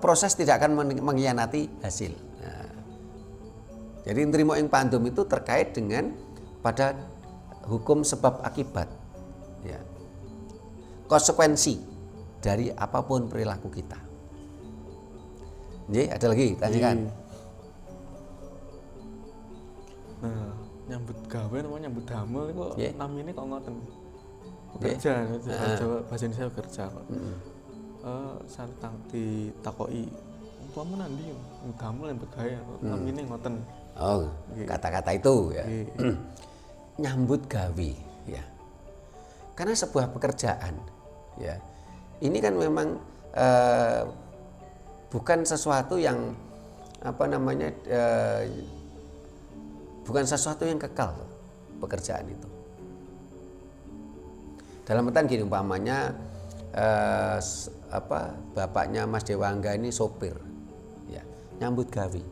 proses tidak akan mengkhianati hasil. Jadi nerimo ing pandum itu terkait dengan pada hukum sebab akibat, ya. Konsekuensi dari apapun perilaku kita. Jadi ada lagi tanyakan. Nah, nyambut gawe namanya nyambut damel itu namanya kok ngoten. Kerja, Jawa bahasa Indonesia kerja kok. Santang ditakoki umpama nandi damel nyambut gawe namanya ngoten. Oh, kata-kata itu ya. Nyambut gawe ya. Karena sebuah pekerjaan ya. Ini kan memang bukan sesuatu yang bukan sesuatu yang kekal pekerjaan itu. Dalam artian gini, umpamanya bapaknya Mas Dewangga ini sopir, ya, nyambut gawe,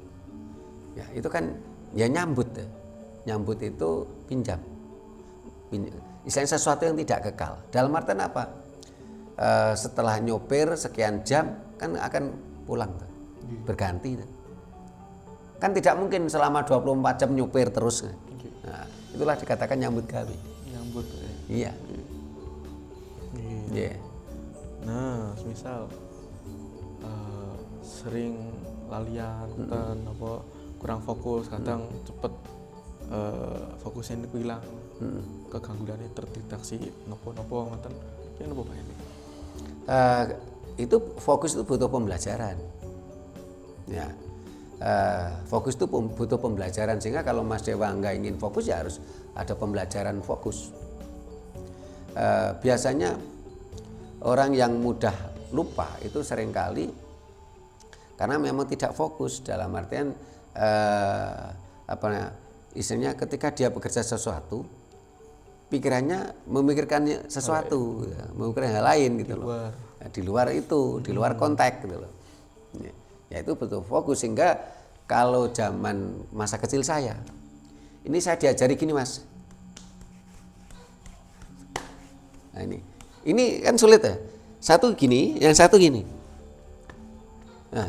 ya itu kan ya nyambut itu pinjam, istilahnya sesuatu yang tidak kekal. Dalam artian apa? Setelah nyopir sekian jam kan akan pulang, berganti. Kan tidak mungkin selama 24 jam nyupir terus. Nah, itulah dikatakan nyambut gawe. Nyambut. Iya. Iya. Nah, misal sering lalian dan kurang fokus, kadang cepet fokusnya itu hilang. Kegangguannya terdeteksi nopo-nopo ngoten. Ki nopo bae. Itu fokus itu butuh pembelajaran. Ya. Fokus itu butuh pembelajaran, sehingga kalau Mas Dewangga ingin fokus ya harus ada pembelajaran fokus. Biasanya orang yang mudah lupa itu seringkali karena memang tidak fokus, dalam artian istilahnya ketika dia bekerja sesuatu pikirannya memikirkan sesuatu, memikirkan hal lain gitu loh. Di luar itu, di luar konteks gitu loh. Ya itu betul fokus, sehingga kalau zaman masa kecil saya ini saya diajari gini Mas. Nah ini kan sulit ya. Satu gini, yang satu gini. Nah,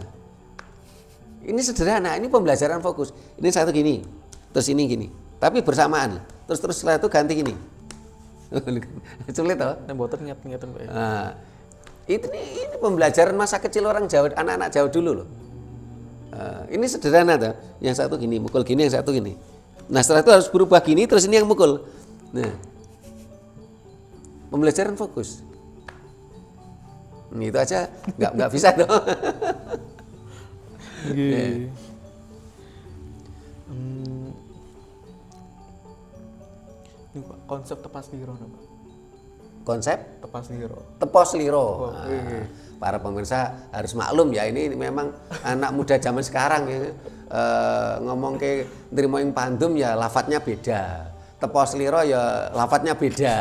ini sederhana, ini pembelajaran fokus. Ini satu gini, terus ini gini. Tapi bersamaan. Terus setelah itu ganti gini. Sulit toh? Mboten ngitung Pak. Nah, ini pembelajaran masa kecil orang Jawa, anak-anak Jawa dulu loh. Ini sederhana tuh, yang satu gini, mukul gini, yang satu gini. Nah setelah itu harus berubah gini, terus ini yang mukul. Nah, pembelajaran fokus. Itu aja nggak bisa tuh. Ini Pak, konsep tepas liro Pak. Konsep tepas liro. Tepos liro. Para pemirsa harus maklum ya, ini memang anak muda zaman sekarang ya. Ngomong ke nerimo ing pandum ya lafadznya beda. Tepos liro ya lafadznya beda.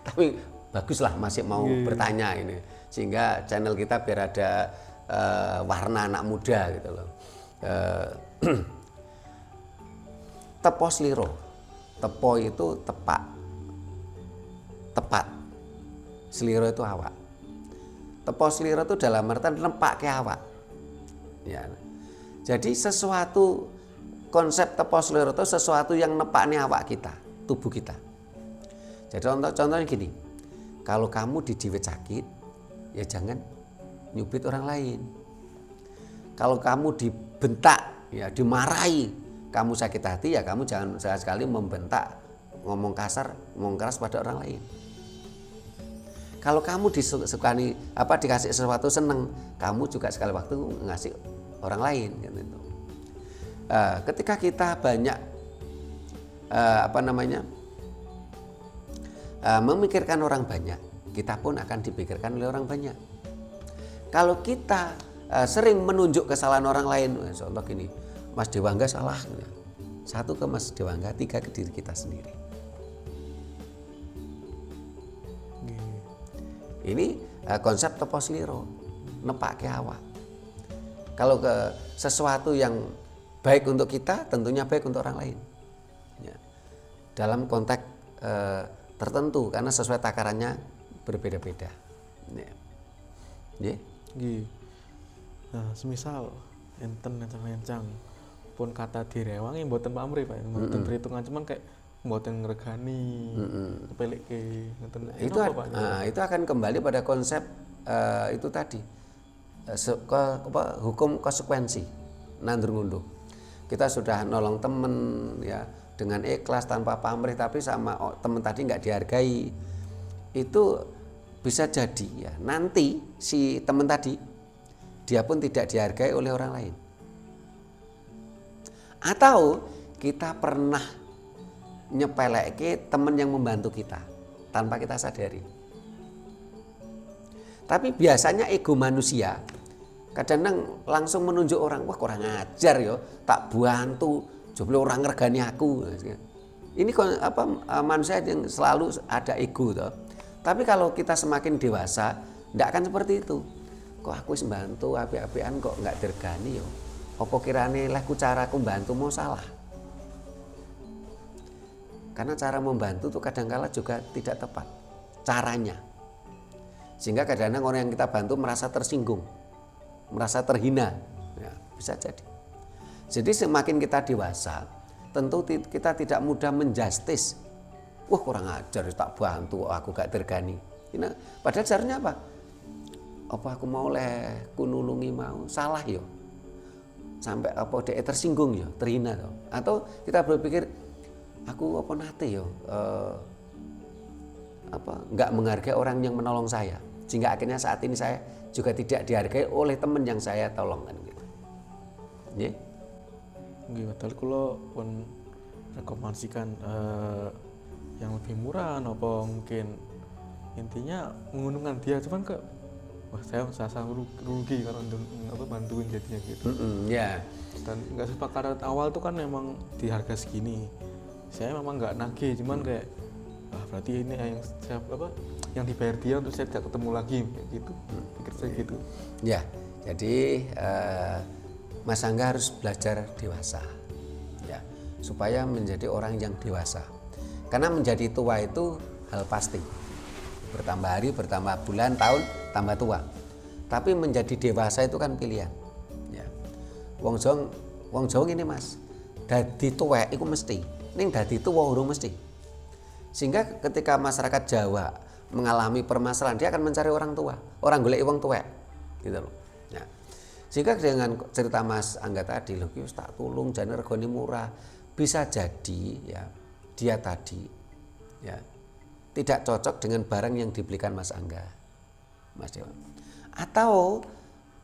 Tapi baguslah masih mau bertanya ini, sehingga channel kita biar ada warna anak muda gitu loh. Tepos liro. Tepo itu tepat. Seliro itu awak. Tepos seliro itu dalam artian nempak ke awak. Ya. Jadi sesuatu konsep tepos seliro itu sesuatu yang nepaknya awak kita, tubuh kita. Jadi contohnya gini, kalau kamu dijiwet sakit, ya jangan nyubit orang lain. Kalau kamu dibentak, ya dimarahi, kamu sakit hati, ya kamu jangan sekali membentak, ngomong kasar, ngomong keras pada orang lain. Kalau kamu disukani dikasih sesuatu seneng, kamu juga sekali waktu ngasih orang lain gitu. Ketika kita banyak memikirkan orang banyak, kita pun akan dipikirkan oleh orang banyak. Kalau kita sering menunjuk kesalahan orang lain, contoh gini, Mas Dewangga salah, satu ke Mas Dewangga, tiga ke diri kita sendiri. Ini konsep tepos liro, nepake awak. Kalau ke sesuatu yang baik untuk kita, tentunya baik untuk orang lain. Ya. Dalam konteks tertentu, karena sesuai takarannya berbeda-beda. Ya. Ya. Nah, semisal enten encang-encang pun kata direwangi mboten pamrih Pak, mboten perhitungan, cuman kayak mboten ngregani, sepeleke ngoten. Itu akan kembali pada konsep itu tadi. Hukum konsekuensi nandur ngunduh. Kita sudah nolong temen ya dengan ikhlas tanpa pamrih, tapi sama temen tadi nggak dihargai, itu bisa jadi ya nanti si temen tadi dia pun tidak dihargai oleh orang lain. Atau kita pernah nyepeleke temen yang membantu kita tanpa kita sadari. Tapi biasanya ego manusia kadang langsung menunjuk orang, wah kurang ajar yo, tak bantu, jebule orang ngergani aku. Ini manusia yang selalu ada ego toh. Tapi kalau kita semakin dewasa, tidak akan seperti itu. Kok aku sembantu api-apian kok nggak dirgani yo. Apa kirane lehku caraku bantu mau salah? Karena cara membantu itu kadang-kala juga tidak tepat caranya. Sehingga kadang-kadang orang yang kita bantu merasa tersinggung, merasa terhina. Ya, bisa jadi. Jadi semakin kita dewasa, tentu kita tidak mudah menjustis. Wah kurang ajar, tak bantu, aku gak tergani. Padahal seharusnya apa? Apa aku mau kunulungi mau salah yo? Sampai apa dia tersinggung yo, terhina yo. Atau kita berpikir aku apa nate yo nggak menghargai orang yang menolong saya, sehingga akhirnya saat ini saya juga tidak dihargai oleh teman yang saya tolong kan gitu. Yeah. Betul, kalau pun rekomendasikan yang lebih murah, apa mungkin intinya menguntungkan dia, cuman wah saya merasa rugi kalau bantuin jadinya gitu. Yeah. Dan nggak sepakat awal tuh kan memang di harga segini. Saya memang nggak nagih, cuman kayak berarti ini yang dibayar dia untuk saya tidak ketemu lagi gitu. Pikir saya gitu. Ya, jadi Mas Angga harus belajar dewasa. Ya, supaya menjadi orang yang dewasa. Karena menjadi tua itu hal pasti. Bertambah hari, bertambah bulan, tahun, tambah tua. Tapi menjadi dewasa itu kan pilihan. Ya. Wong Jong ini Mas, dadi tuwek iku mesti. Ning dadi tuwa urung mesti. Sehingga ketika masyarakat Jawa mengalami permasalahan, dia akan mencari orang tua, orang golek wong tuwek, gitu loh. Ya. Sehingga dengan cerita Mas Angga tadi, loh, ki tak tulung jane regane murah, bisa jadi ya dia tadi ya tidak cocok dengan barang yang dibelikan Mas Angga, Mas Dewa. Atau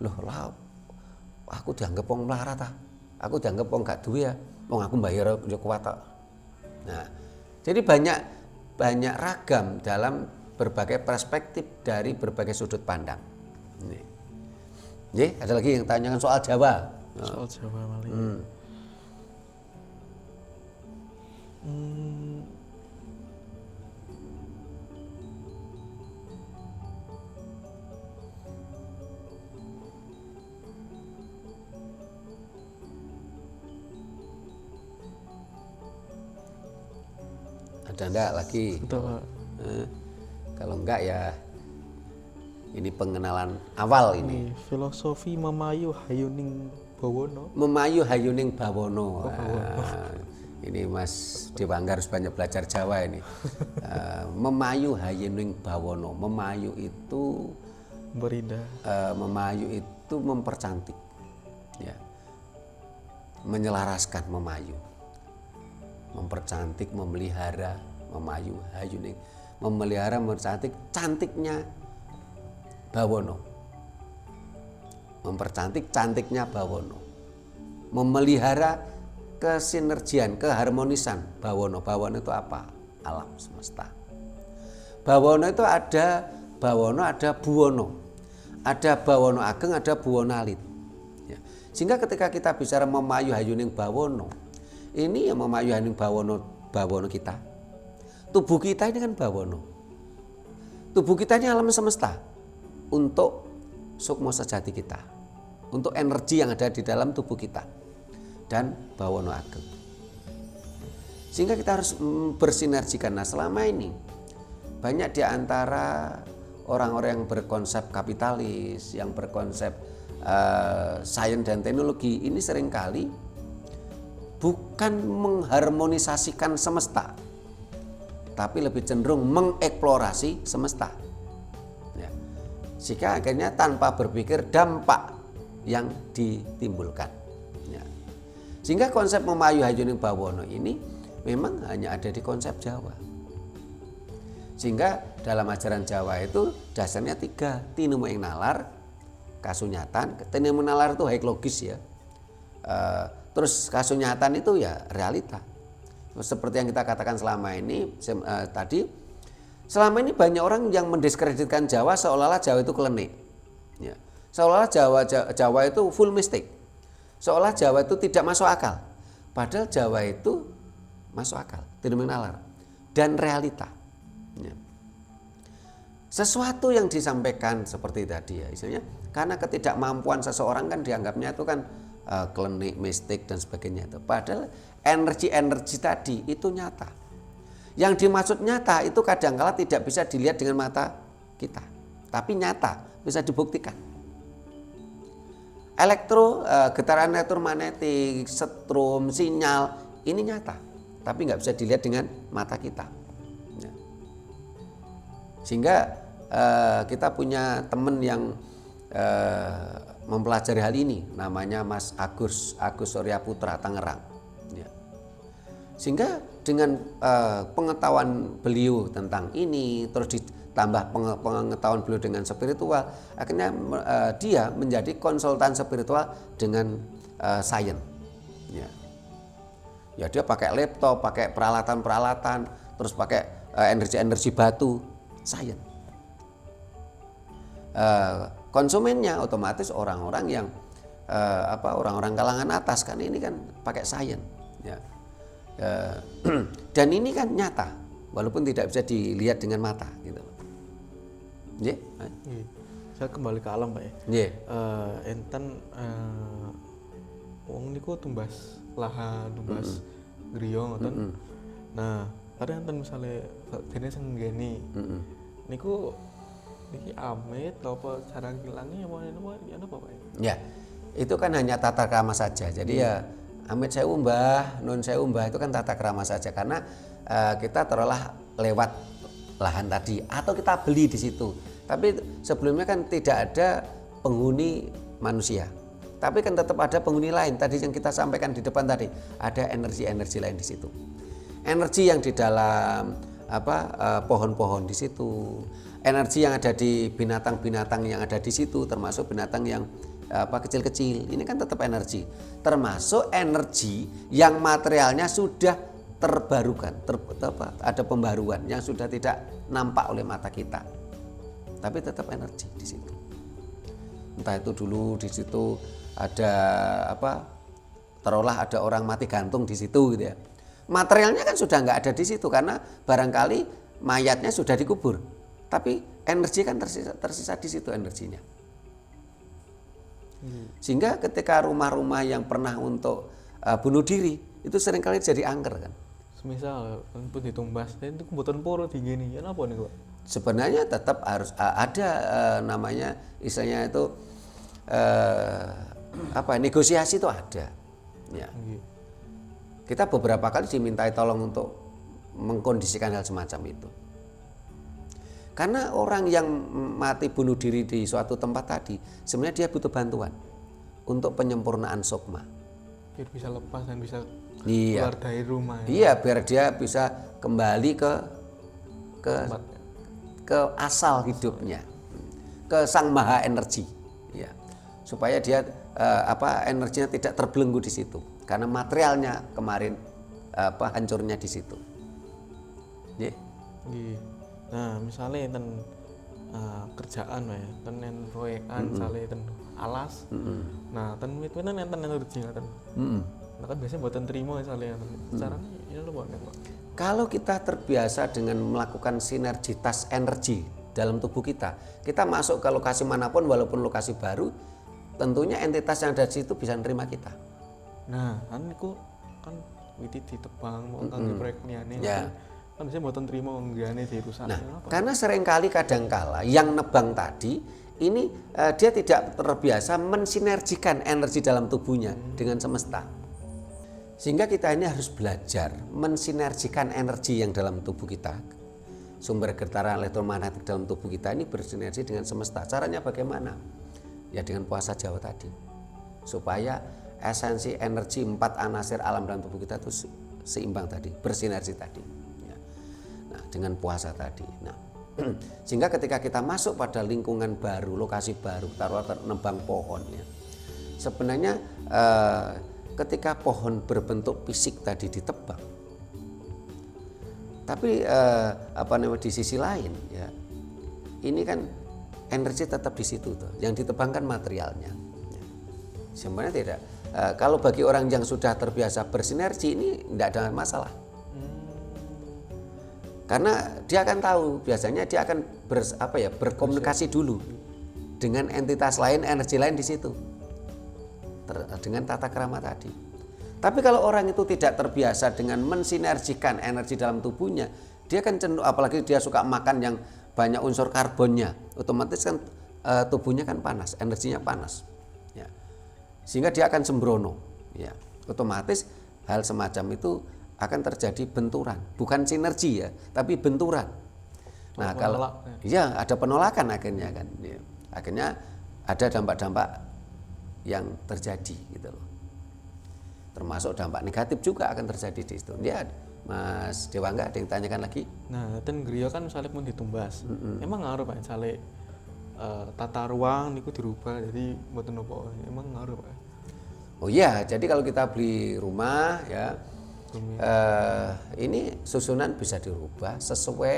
loh lah, aku dianggap wong melarat ah, aku dianggap wong gak duwe ya, wong aku bayar yo kuat kok. Nah, jadi banyak ragam dalam berbagai perspektif dari berbagai sudut pandang. Ini, ada lagi yang tanyakan soal Jawa. Soal Jawa malah. Ada enggak lagi? Betul. Kalau enggak ya ini pengenalan awal ini. Filosofi Memayu Hayuning Bawono. Memayu Hayuning Bawono. Ini Mas Dewangga harus banyak belajar Jawa ini. Memayu Hayuning Bawono. Memayu itu berindah. Memayu itu mempercantik. Ya. Menyelaraskan memayu. Mempercantik, memelihara, memayu, hayuning. memelihara cantiknya Bawono. Mempercantik cantiknya Bawono. Memelihara kesinergian, keharmonisan Bawono. Bawono itu apa? Alam semesta. Bawono itu ada Bawono, ada Buwono. Ada Bawono Ageng, ada Buwono Alit. Ya. Sehingga ketika kita bicara memayu hayuning Bawono, ini yang memayu hayuning Bawono kita. Tubuh kita ini kan Bawono. Tubuh kita ini alam semesta untuk sukma sejati kita, untuk energi yang ada di dalam tubuh kita dan Bawono Ageng. Sehingga kita harus bersinergikan. Nah, selama ini banyak di antara orang-orang yang berkonsep kapitalis, yang berkonsep sains dan teknologi ini seringkali bukan mengharmonisasikan semesta, tapi lebih cenderung mengeksplorasi semesta. Ya. Sehingga akhirnya tanpa berpikir dampak yang ditimbulkan. Ya. Sehingga konsep memayu hayuning Bawono ini memang hanya ada di konsep Jawa. Sehingga dalam ajaran Jawa itu dasarnya 3, tinemu ing nalar, kasunyatan. Tinemu nalar itu haik logis ya. Terus kasunyatan itu ya realita. Seperti yang kita katakan selama ini tadi, selama ini banyak orang yang mendiskreditkan Jawa seolah-olah Jawa itu klenik. Ya. Seolah-olah Jawa itu full mistik. Seolah Jawa itu tidak masuk akal. Padahal Jawa itu masuk akal, tinemu ing nalar dan realita. Ya. Sesuatu yang disampaikan seperti tadi ya, istilahnya karena ketidakmampuan seseorang kan dianggapnya itu kan klinik, mistik dan sebagainya itu. Padahal energi-energi tadi itu nyata. Yang dimaksud nyata itu kadangkala tidak bisa dilihat dengan mata kita, tapi nyata, bisa dibuktikan. Getaran elektromagnetik, setrum, sinyal ini nyata, tapi nggak bisa dilihat dengan mata kita. Sehingga kita punya teman yang mempelajari hal ini, namanya Mas Agus Surya Putra Tangerang. Ya. Sehingga dengan pengetahuan beliau tentang ini, terus ditambah pengetahuan beliau dengan spiritual, akhirnya dia menjadi konsultan spiritual dengan sains. Ya. Ya, dia pakai laptop, pakai peralatan-peralatan, terus pakai energi-energi batu, sains. Konsumennya otomatis orang-orang yang orang-orang kalangan atas, kan ini kan pakai sains. Ya. Dan ini kan nyata, walaupun tidak bisa dilihat dengan mata, gitu. Yeah. Saya kembali ke alam Pak ya. Yeah. Enten wong niku tumbas lahan, tumbas griya ngoten. Nah, pada enten misale dene sing nggeni. Niku niki amit apa cara ngilangi apa Pak? Ya. Itu kan hanya tata krama saja. Jadi ya amit sewu mbah, nun sewu mbah itu kan tata krama saja, karena kita terolah lewat lahan tadi atau kita beli di situ. Tapi sebelumnya kan tidak ada penghuni manusia. Tapi kan tetap ada penghuni lain. Tadi yang kita sampaikan di depan tadi, ada energi-energi lain di situ. Energi yang di dalam pohon-pohon di situ. Energi yang ada di binatang-binatang yang ada di situ, termasuk binatang yang kecil-kecil. Ini kan tetap energi. Termasuk energi yang materialnya sudah terbarukan, ada pembaruan yang sudah tidak nampak oleh mata kita. Tapi tetap energi di situ. Entah itu dulu di situ ada terolah ada orang mati gantung di situ gitu ya. Materialnya kan sudah nggak ada di situ karena barangkali mayatnya sudah dikubur. Tapi energi kan tersisa di situ energinya. Sehingga ketika rumah-rumah yang pernah untuk bunuh diri itu seringkali jadi angker kan. Semisal pun ditumbas, itu kebutuhan poro tinggi nih, apa nih Pak? Sebenarnya tetap harus ada namanya istilahnya itu negosiasi itu ada. Ya. Kita beberapa kali dimintai tolong untuk mengkondisikan hal semacam itu. Karena orang yang mati bunuh diri di suatu tempat tadi, sebenarnya dia butuh bantuan untuk penyempurnaan sukma. Biar bisa lepas dan bisa keluar dari rumah. Iya, biar dia bisa kembali ke ke asal hidupnya, ke sang maha energi, ya, supaya dia energinya tidak terbelenggu di situ, karena materialnya kemarin hancurnya di situ. Yeah. Nah, misalnya enten kerjaan ya, enten proyekan, misalnya enten alas. Nah, enten wit-witan enten energi ngaten. Nah, kan biasanya buatan terima misalnya, caranya ini lho Pak. Kalau kita terbiasa dengan melakukan sinergitas energi dalam tubuh kita masuk ke lokasi manapun walaupun lokasi baru, tentunya entitas yang ada di situ bisa nerima kita. Nah, kan niku kan witi ditebang mau kangge proyek liyane. Ya. Kan biasanya buatan terima nggane dirusak. Nah, karena seringkali kadangkala yang nebang tadi ini dia tidak terbiasa mensinergikan energi dalam tubuhnya dengan semesta. Sehingga kita ini harus belajar mensinergikan energi yang dalam tubuh kita. Sumber getaran elektromagnetik dalam tubuh kita ini bersinergi dengan semesta. Caranya bagaimana? Ya dengan puasa Jawa tadi. Supaya esensi energi 4 anasir alam dalam tubuh kita itu seimbang tadi, bersinergi tadi. Ya. Nah, dengan puasa tadi. Nah, sehingga ketika kita masuk pada lingkungan baru, lokasi baru, taruhlah nebang pohon ya. Sebenarnya ketika pohon berbentuk fisik tadi ditebang, tapi di sisi lain ya, ini kan energi tetap di situ tuh. Yang ditebang kan materialnya. Ya. Sebenarnya tidak. Kalau bagi orang yang sudah terbiasa bersinergi ini tidak ada masalah. Karena dia akan tahu, biasanya dia akan berkomunikasi dulu dengan entitas lain, energi lain di situ. Dengan tata krama tadi. Tapi kalau orang itu tidak terbiasa dengan mensinergikan energi dalam tubuhnya, dia kan cenderung, apalagi dia suka makan yang banyak unsur karbonnya, otomatis kan tubuhnya kan panas, energinya panas. Ya. Sehingga dia akan sembrono. Ya. Otomatis hal semacam itu akan terjadi benturan, bukan sinergi ya, tapi benturan. Nah, kalau ya ada penolakan akhirnya kan. Ya. Akhirnya ada dampak-dampak yang terjadi gitu loh. Termasuk dampak negatif juga akan terjadi di situ. Ya, Mas Dewangga ada yang tanyakan lagi? Nah, ten griya kan misalnya pun ditumbas. Emang ngaruh Pak misalnya tata ruang niku dirubah jadi mboten napa. Emang ngaruh Pak. Oh iya, jadi kalau kita beli rumah ya ini susunan bisa dirubah sesuai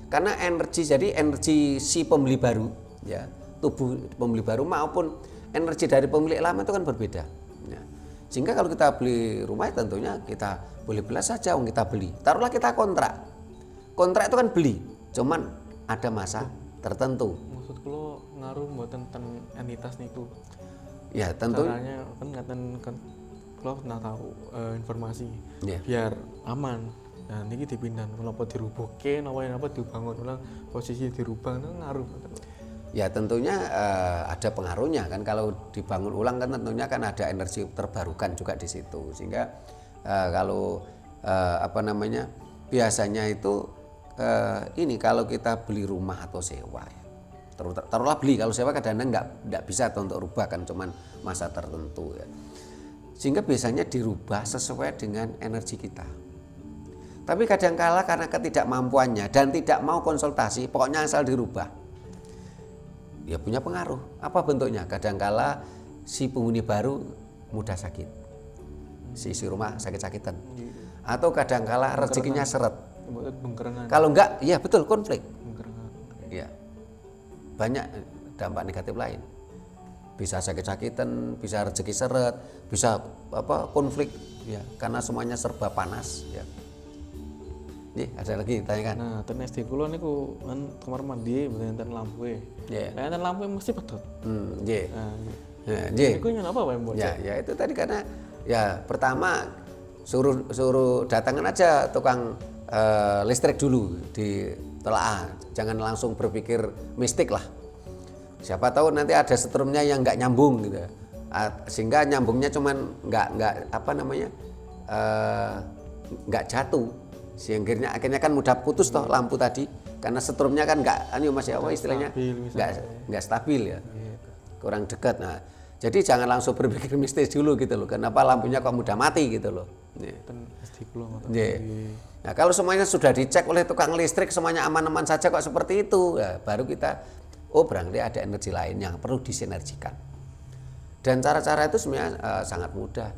karena energi si pembeli baru ya, tubuh pembeli baru maupun energi dari pemilik lama itu kan berbeda. Ya. Sehingga kalau kita beli rumah tentunya kita boleh beli saja, kita beli. Taruhlah kita kontrak. Kontrak itu kan beli, cuman ada masa tertentu. Maksud kula ngaruh mboten ten entitas niku. Ya tentu. Caranya kan ngaten kan kula pernah tahu informasi. Yeah. Biar aman. Nah niki dipindah menapa dirubuhke napa dibangun ulang posisi dirubah itu ngaruh. Ya tentunya ada pengaruhnya kan, kalau dibangun ulang kan tentunya kan ada energi terbarukan juga di situ, sehingga kalau biasanya itu ini kalau kita beli rumah atau sewa ya, taruhlah beli, kalau sewa kadang-kadang nggak bisa untuk rubah kan, cuman masa tertentu ya, sehingga biasanya dirubah sesuai dengan energi kita. Tapi kadang-kala karena ketidakmampuannya dan tidak mau konsultasi, pokoknya asal dirubah, ya punya pengaruh. Apa bentuknya? Kadangkala si penghuni baru mudah sakit, si rumah sakit-sakitan, atau kadangkala rezekinya seret. Kalau enggak, ya betul konflik. Ya, banyak dampak negatif lain. Bisa sakit-sakitan, bisa rezeki seret, bisa konflik, ya karena semuanya serba panas. Ya. Nih, ada lagi tanyakan. Nah, ten SD kula niku kan kamar mandi mboten lampu. Yeah. Nah, ten lampu mesti pedot. Nggih. Nah, niku nyen apa Pak Mbok? Ya itu tadi karena ya pertama suruh datangkan aja tukang listrik dulu ditelaah. Jangan langsung berpikir mistik lah. Siapa tahu nanti ada setrumnya yang nggak nyambung gitu. Sehingga nyambungnya cuman nggak jatuh. Sehingga akhirnya kan mudah putus toh lampu tadi karena setrumnya kan istilahnya nggak stabil ya, kurang dekat. Nah jadi jangan langsung berpikir mistis dulu gitu loh, kenapa lampunya kok mudah mati gitu loh. Nah, kalau semuanya sudah dicek oleh tukang listrik, semuanya aman-aman saja kok seperti itu, ya, baru kita, oh berarti ada energi lain yang perlu disinergikan. Dan cara-cara itu sebenarnya sangat mudah.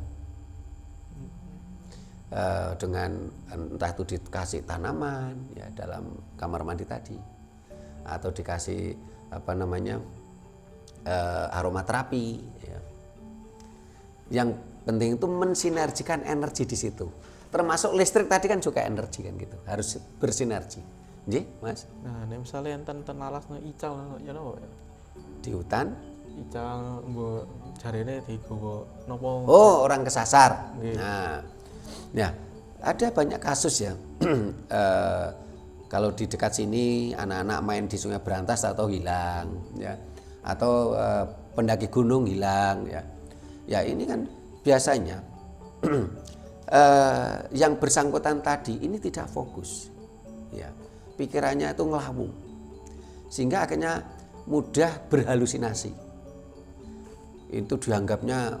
Dengan entah itu dikasih tanaman ya dalam kamar mandi tadi, atau dikasih aromaterapi. Ya. Yang penting itu mensinergikan energi di situ. Termasuk listrik tadi kan juga energi kan gitu, harus bersinergi. Nggih, Mas. Nah, nek misale enten alas ical ya napa ya? Di hutan. Ical mbok jarene digawa napa? Oh, orang kesasar. Nggih. Nah, ya ada banyak kasus ya. Kalau di dekat sini anak-anak main di Sungai Berantas atau hilang, ya, atau pendaki gunung hilang, ya. Ya ini kan biasanya yang bersangkutan tadi ini tidak fokus, ya, pikirannya itu ngelawung, sehingga akhirnya mudah berhalusinasi. Itu dianggapnya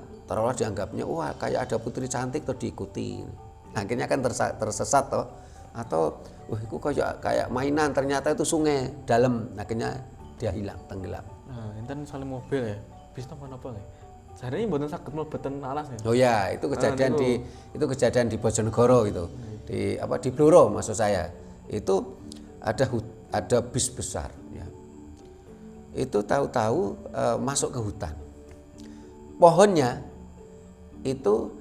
wah kayak ada putri cantik tuh diikuti, akhirnya kan tersesat toh, atau wah itu kayak mainan ternyata itu sungai dalam, akhirnya dia hilang tenggelam. Nah, enten saling mobil ya, bis napa-napa nggih. Jarene mboten saged mlebeten alas ya. Oh ya, itu kejadian di Bojonegoro itu. Di Blora maksud saya. Itu ada bis besar ya. Itu tahu-tahu masuk ke hutan. Pohonnya itu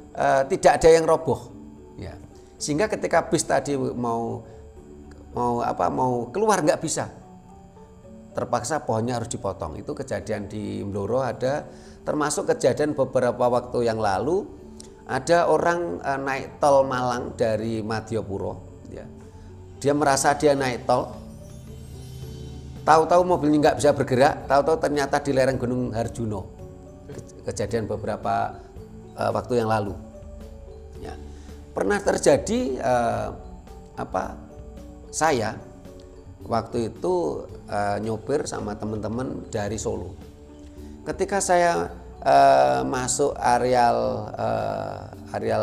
tidak ada yang roboh ya. Sehingga ketika bis tadi mau keluar nggak bisa. Terpaksa pohonnya harus dipotong. Itu kejadian di Blora ada, termasuk kejadian beberapa waktu yang lalu ada orang naik tol Malang dari Madiopuro ya. Dia merasa dia naik tol, tahu-tahu mobilnya nggak bisa bergerak, tahu-tahu ternyata di lereng Gunung Harjuno. Kejadian beberapa waktu yang lalu ya. Pernah terjadi saya waktu itu nyopir sama teman-teman dari Solo. Ketika saya masuk areal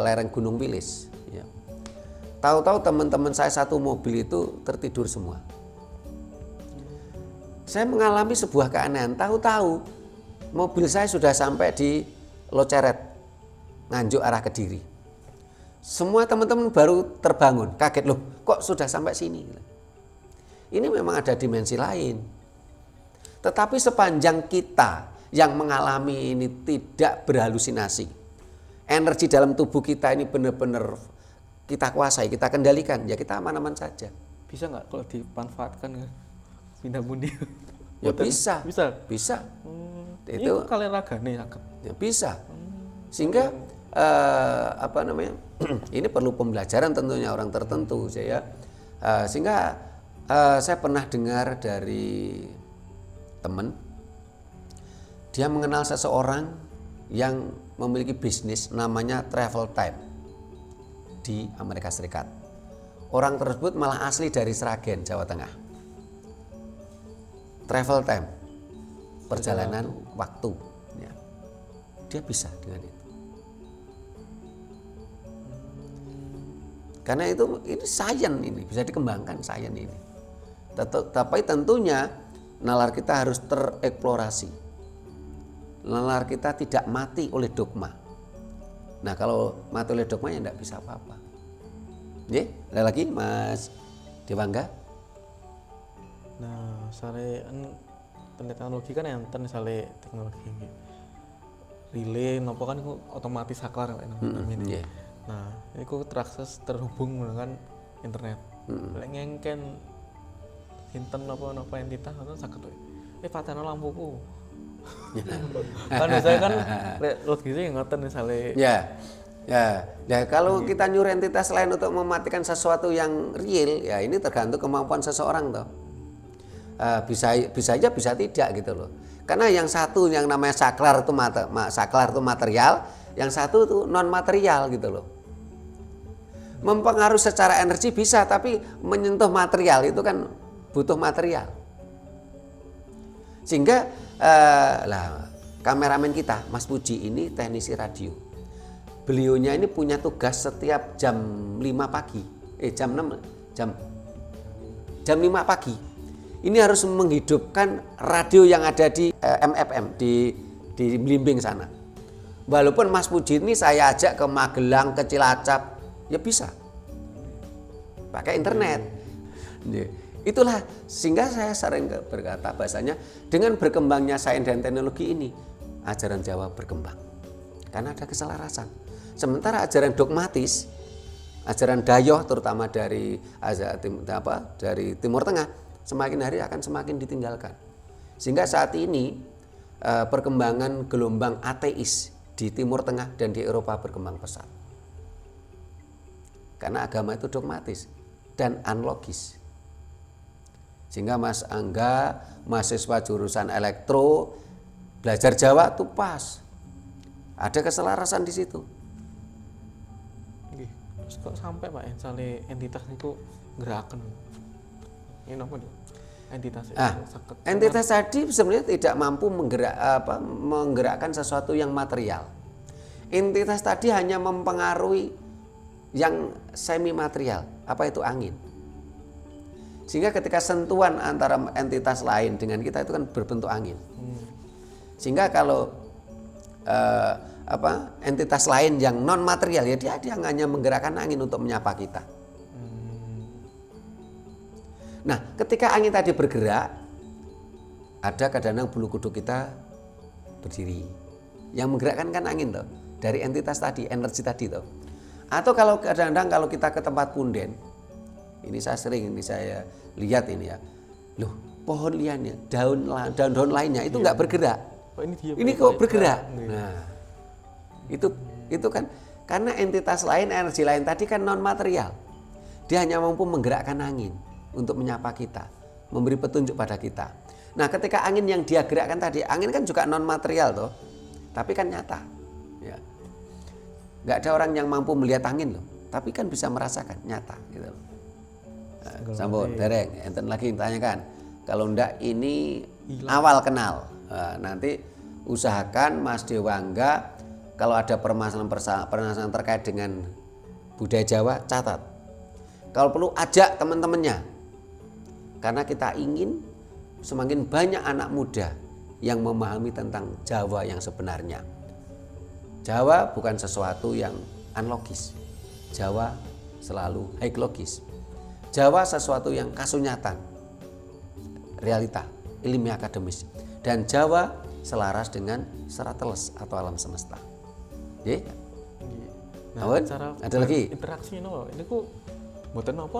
lereng Gunung Wilis, ya, tahu-tahu teman-teman saya satu mobil itu tertidur semua. Saya mengalami sebuah keanehan, tahu-tahu mobil saya sudah sampai di Loceret, Nganjuk arah Kediri. Semua teman-teman baru terbangun, kaget, loh kok sudah sampai sini. Ini memang ada dimensi lain. Tetapi sepanjang kita yang mengalami ini tidak berhalusinasi, energi dalam tubuh kita ini benar-benar kita kuasai, kita kendalikan, ya kita aman-aman saja. Bisa nggak kalau dimanfaatkan pindah mundi? Ya bisa. Bisa. Itu kalian ragane sakit. Ya bisa. Sehingga ini perlu pembelajaran tentunya orang tertentu saya. Sehingga saya pernah dengar dari teman, dia mengenal seseorang yang memiliki bisnis namanya Travel Time di Amerika Serikat. Orang tersebut malah asli dari Sragen, Jawa Tengah. Travel Time, perjalanan waktu. Ya. Dia bisa dengan itu. Karena ini sains ini, bisa dikembangkan sains ini. Tapi tentunya nalar kita harus tereksplorasi. Nalar kita tidak mati oleh dogma. Nah kalau mati oleh dogma ya tidak bisa apa-apa. Ada lagi Mas Dewangga? Nah, teknologi kan enten sale teknologi relay nopo kan itu otomatis saklar namanya. Nah, itu terakses terhubung dengan internet. Lek ngengken sinten napa entitas ngoten saged padahal lampuku. Kan biasanya kan logisnya ngoten misale. Ya, kalau kita nyuruh entitas lain untuk mematikan sesuatu yang real, ya ini tergantung kemampuan seseorang toh. Bisa aja bisa tidak gitu loh. Karena yang satu yang namanya saklar itu material, yang satu itu non material gitu loh. Mempengaruhi secara energi bisa, tapi menyentuh material itu kan butuh material. Sehingga kameramen kita Mas Puji ini teknisi radio. Beliaunya ini punya tugas setiap jam 5 pagi jam 6 jam 5 pagi. Ini harus menghidupkan radio yang ada di MFM di Blimbing sana. Walaupun Mas Puji ini saya ajak ke Magelang, ke Cilacap, ya bisa. Pakai internet. Itulah sehingga saya sering berkata bahasanya dengan berkembangnya sains dan teknologi ini, ajaran Jawa berkembang. Karena ada keselarasan. Sementara ajaran dogmatis, ajaran dayoh terutama dari Timur Tengah semakin hari akan semakin ditinggalkan. Sehingga saat ini perkembangan gelombang ateis di Timur Tengah dan di Eropa berkembang pesat. Karena agama itu dogmatis dan unlogis. Sehingga Mas Angga, mahasiswa jurusan elektro, belajar Jawa itu pas. Ada keselarasan di situ. Terus kok sampai Pak misalnya entitas itu gerakan? Ini apa nih? Entitas tadi sebenarnya tidak mampu menggerakkan sesuatu yang material. Entitas tadi hanya mempengaruhi yang semi material. Apa itu angin? Sehingga ketika sentuhan antara entitas lain dengan kita itu kan berbentuk angin. Sehingga kalau entitas lain yang non material ya dia hanya menggerakkan angin untuk menyapa kita. Nah, ketika angin tadi bergerak, ada kadang-kadang bulu kuduk kita berdiri. Yang menggerakkan kan angin toh, dari entitas tadi, energi tadi toh. Atau kalau kadang-kadang kalau kita ke tempat punden, ini saya lihat ini ya. Loh, pohon liannya, daun-daun lainnya itu enggak bergerak. Ini kok bergerak. Nah, itu kan karena entitas lain, energi lain tadi kan non material. Dia hanya mampu menggerakkan angin untuk menyapa kita, memberi petunjuk pada kita. Nah, ketika angin yang dia gerakkan tadi, angin kan juga non material toh, tapi kan nyata. Ya. Nggak ada orang yang mampu melihat angin loh, tapi kan bisa merasakan nyata gitu loh. Nah, Sambut dereng, enten lagi tanyakan. Kalau ndak ini awal kenal. Nah, nanti usahakan Mas Dewangga kalau ada permasalahan terkait dengan budaya Jawa catat. Kalau perlu ajak teman-temannya. Karena kita ingin semakin banyak anak muda yang memahami tentang Jawa yang sebenarnya. Jawa bukan sesuatu yang unlogis. Jawa selalu logis. Jawa sesuatu yang kasunyatan, realita, ilmiah akademis. Dan Jawa selaras dengan Sarateles atau alam semesta. Oke? Nah, cara ada lagi? Interaksi ini kok mboten napa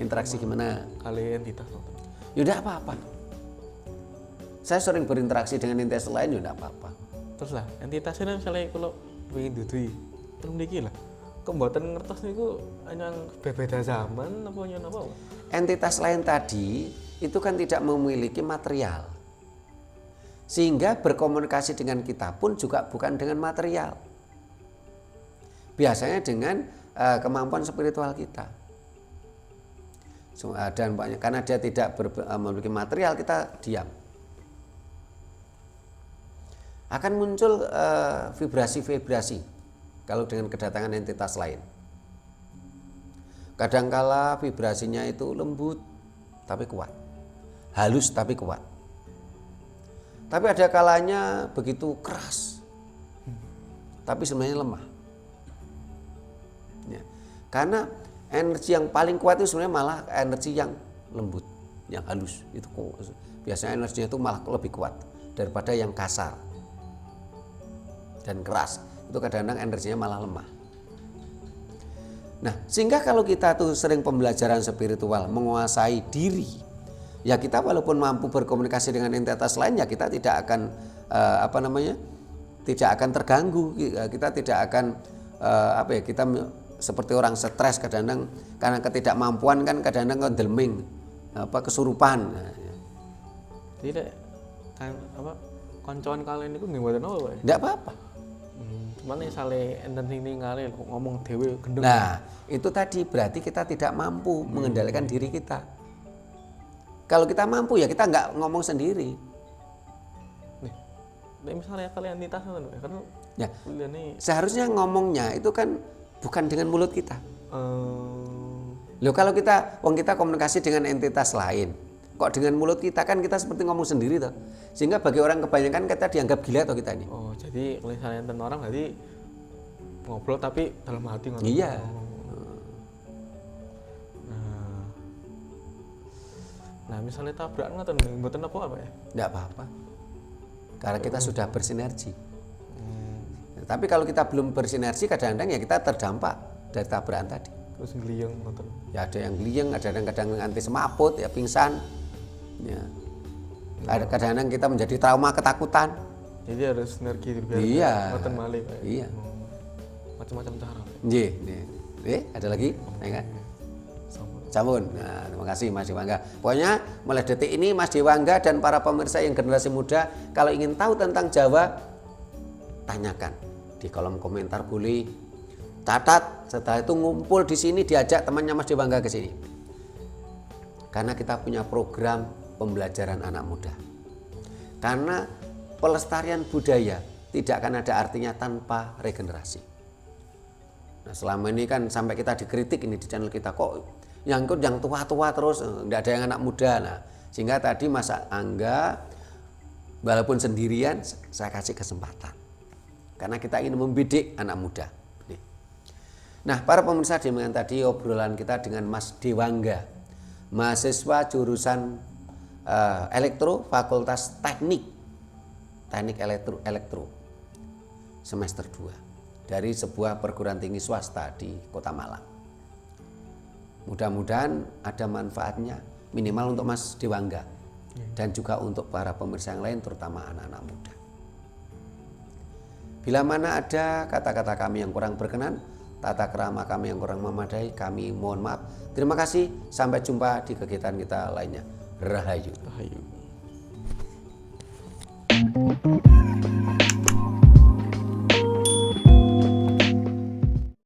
interaksi gimana? Kali entitas. Ya udah apa-apa. Saya sering berinteraksi dengan entitas lain ya udah apa-apa. Terus lah, entitasnya misalnya kalau pengen dudui, terus niki lah. Kok mboten ngertos niku hanya beda zaman apa nyen apa? Entitas lain tadi itu kan tidak memiliki material. Sehingga berkomunikasi dengan kita pun juga bukan dengan material. Biasanya dengan kemampuan spiritual kita. Dan banyak karena dia tidak memiliki material, kita diam. Akan muncul vibrasi-vibrasi kalau dengan kedatangan entitas lain. Kadangkala vibrasinya itu lembut tapi kuat, halus tapi kuat. Tapi ada kalanya begitu keras, tapi sebenarnya lemah. Ya. Karena energi yang paling kuat itu sebenarnya malah energi yang lembut, yang halus. Itu biasanya energinya itu malah lebih kuat daripada yang kasar dan keras. Itu kadang-kadang energinya malah lemah. Nah, sehingga kalau kita tuh sering pembelajaran spiritual, menguasai diri, ya kita walaupun mampu berkomunikasi dengan entitas lain, ya kita tidak akan tidak akan terganggu. Kita tidak akan kita seperti orang stres kadang-kadang karena ketidakmampuan kan kadang-kadang ngedelming kesurupan. Tidak kan koncoan kalian itu nggih mboten apa, Pak? Enggak apa-apa. Cuman misalnya enten ini kali ngomong dewe gendeng. Nah, itu tadi berarti kita tidak mampu mengendalikan diri kita. Kalau kita mampu ya kita nggak ngomong sendiri. Nih, misalnya kalian entitas kan ya, seharusnya ngomongnya itu kan bukan dengan mulut kita. Loh kalau kita komunikasi dengan entitas lain, kok dengan mulut kita kan kita seperti ngomong sendiri toh. Sehingga bagi orang kebanyakan kita dianggap gila toh kita ini. Oh, jadi kalau misalnya tentang orang berarti ngobrol tapi dalam hati ngono. Iya. Nah, misalnya tabrakan ngoten mboten apa-apa ya? Enggak apa-apa. Karena kita sudah bersinergi. Tapi kalau kita belum bersinergi kadang-kadang ya kita terdampak dari tabrakan tadi. Terus ngeliyeng ngoten. Ya ada yang gliyeng, ada yang kadang nganti semaput, ya pingsan. Ya. Kadang-kadang kita menjadi trauma ketakutan. Jadi harus sinergi biar Iya. ngoten malih Pak. Iya. Macam-macam cara. Nggih, ada lagi? Enggak? Sampun. Nah, terima kasih Mas Dewangga. Pokoknya mulai detik ini Mas Dewangga dan para pemirsa yang generasi muda kalau ingin tahu tentang Jawa, tanyakan di kolom komentar, boleh catat, setelah itu ngumpul di sini, diajak temannya Mas Dewangga ke sini. Karena kita punya program pembelajaran anak muda. Karena pelestarian budaya tidak akan ada artinya tanpa regenerasi. Nah, selama ini kan sampai kita dikritik ini di channel kita, kok yang tua-tua terus, enggak ada yang anak muda. Nah, sehingga tadi Mas Angga walaupun sendirian saya kasih kesempatan. Karena kita ingin membidik anak muda. Nah, para pemirsa, demikian tadi obrolan kita dengan Mas Dewangga, mahasiswa jurusan elektro Fakultas Teknik Elektro semester 2 dari sebuah perguruan tinggi swasta di Kota Malang. Mudah-mudahan ada manfaatnya minimal untuk Mas Dewangga dan juga untuk para pemirsa yang lain, terutama anak-anak muda. Bila mana ada kata-kata kami yang kurang berkenan, tata krama kami yang kurang memadai, kami mohon maaf. Terima kasih, sampai jumpa di kegiatan kita lainnya. Rahayu. Rahayu.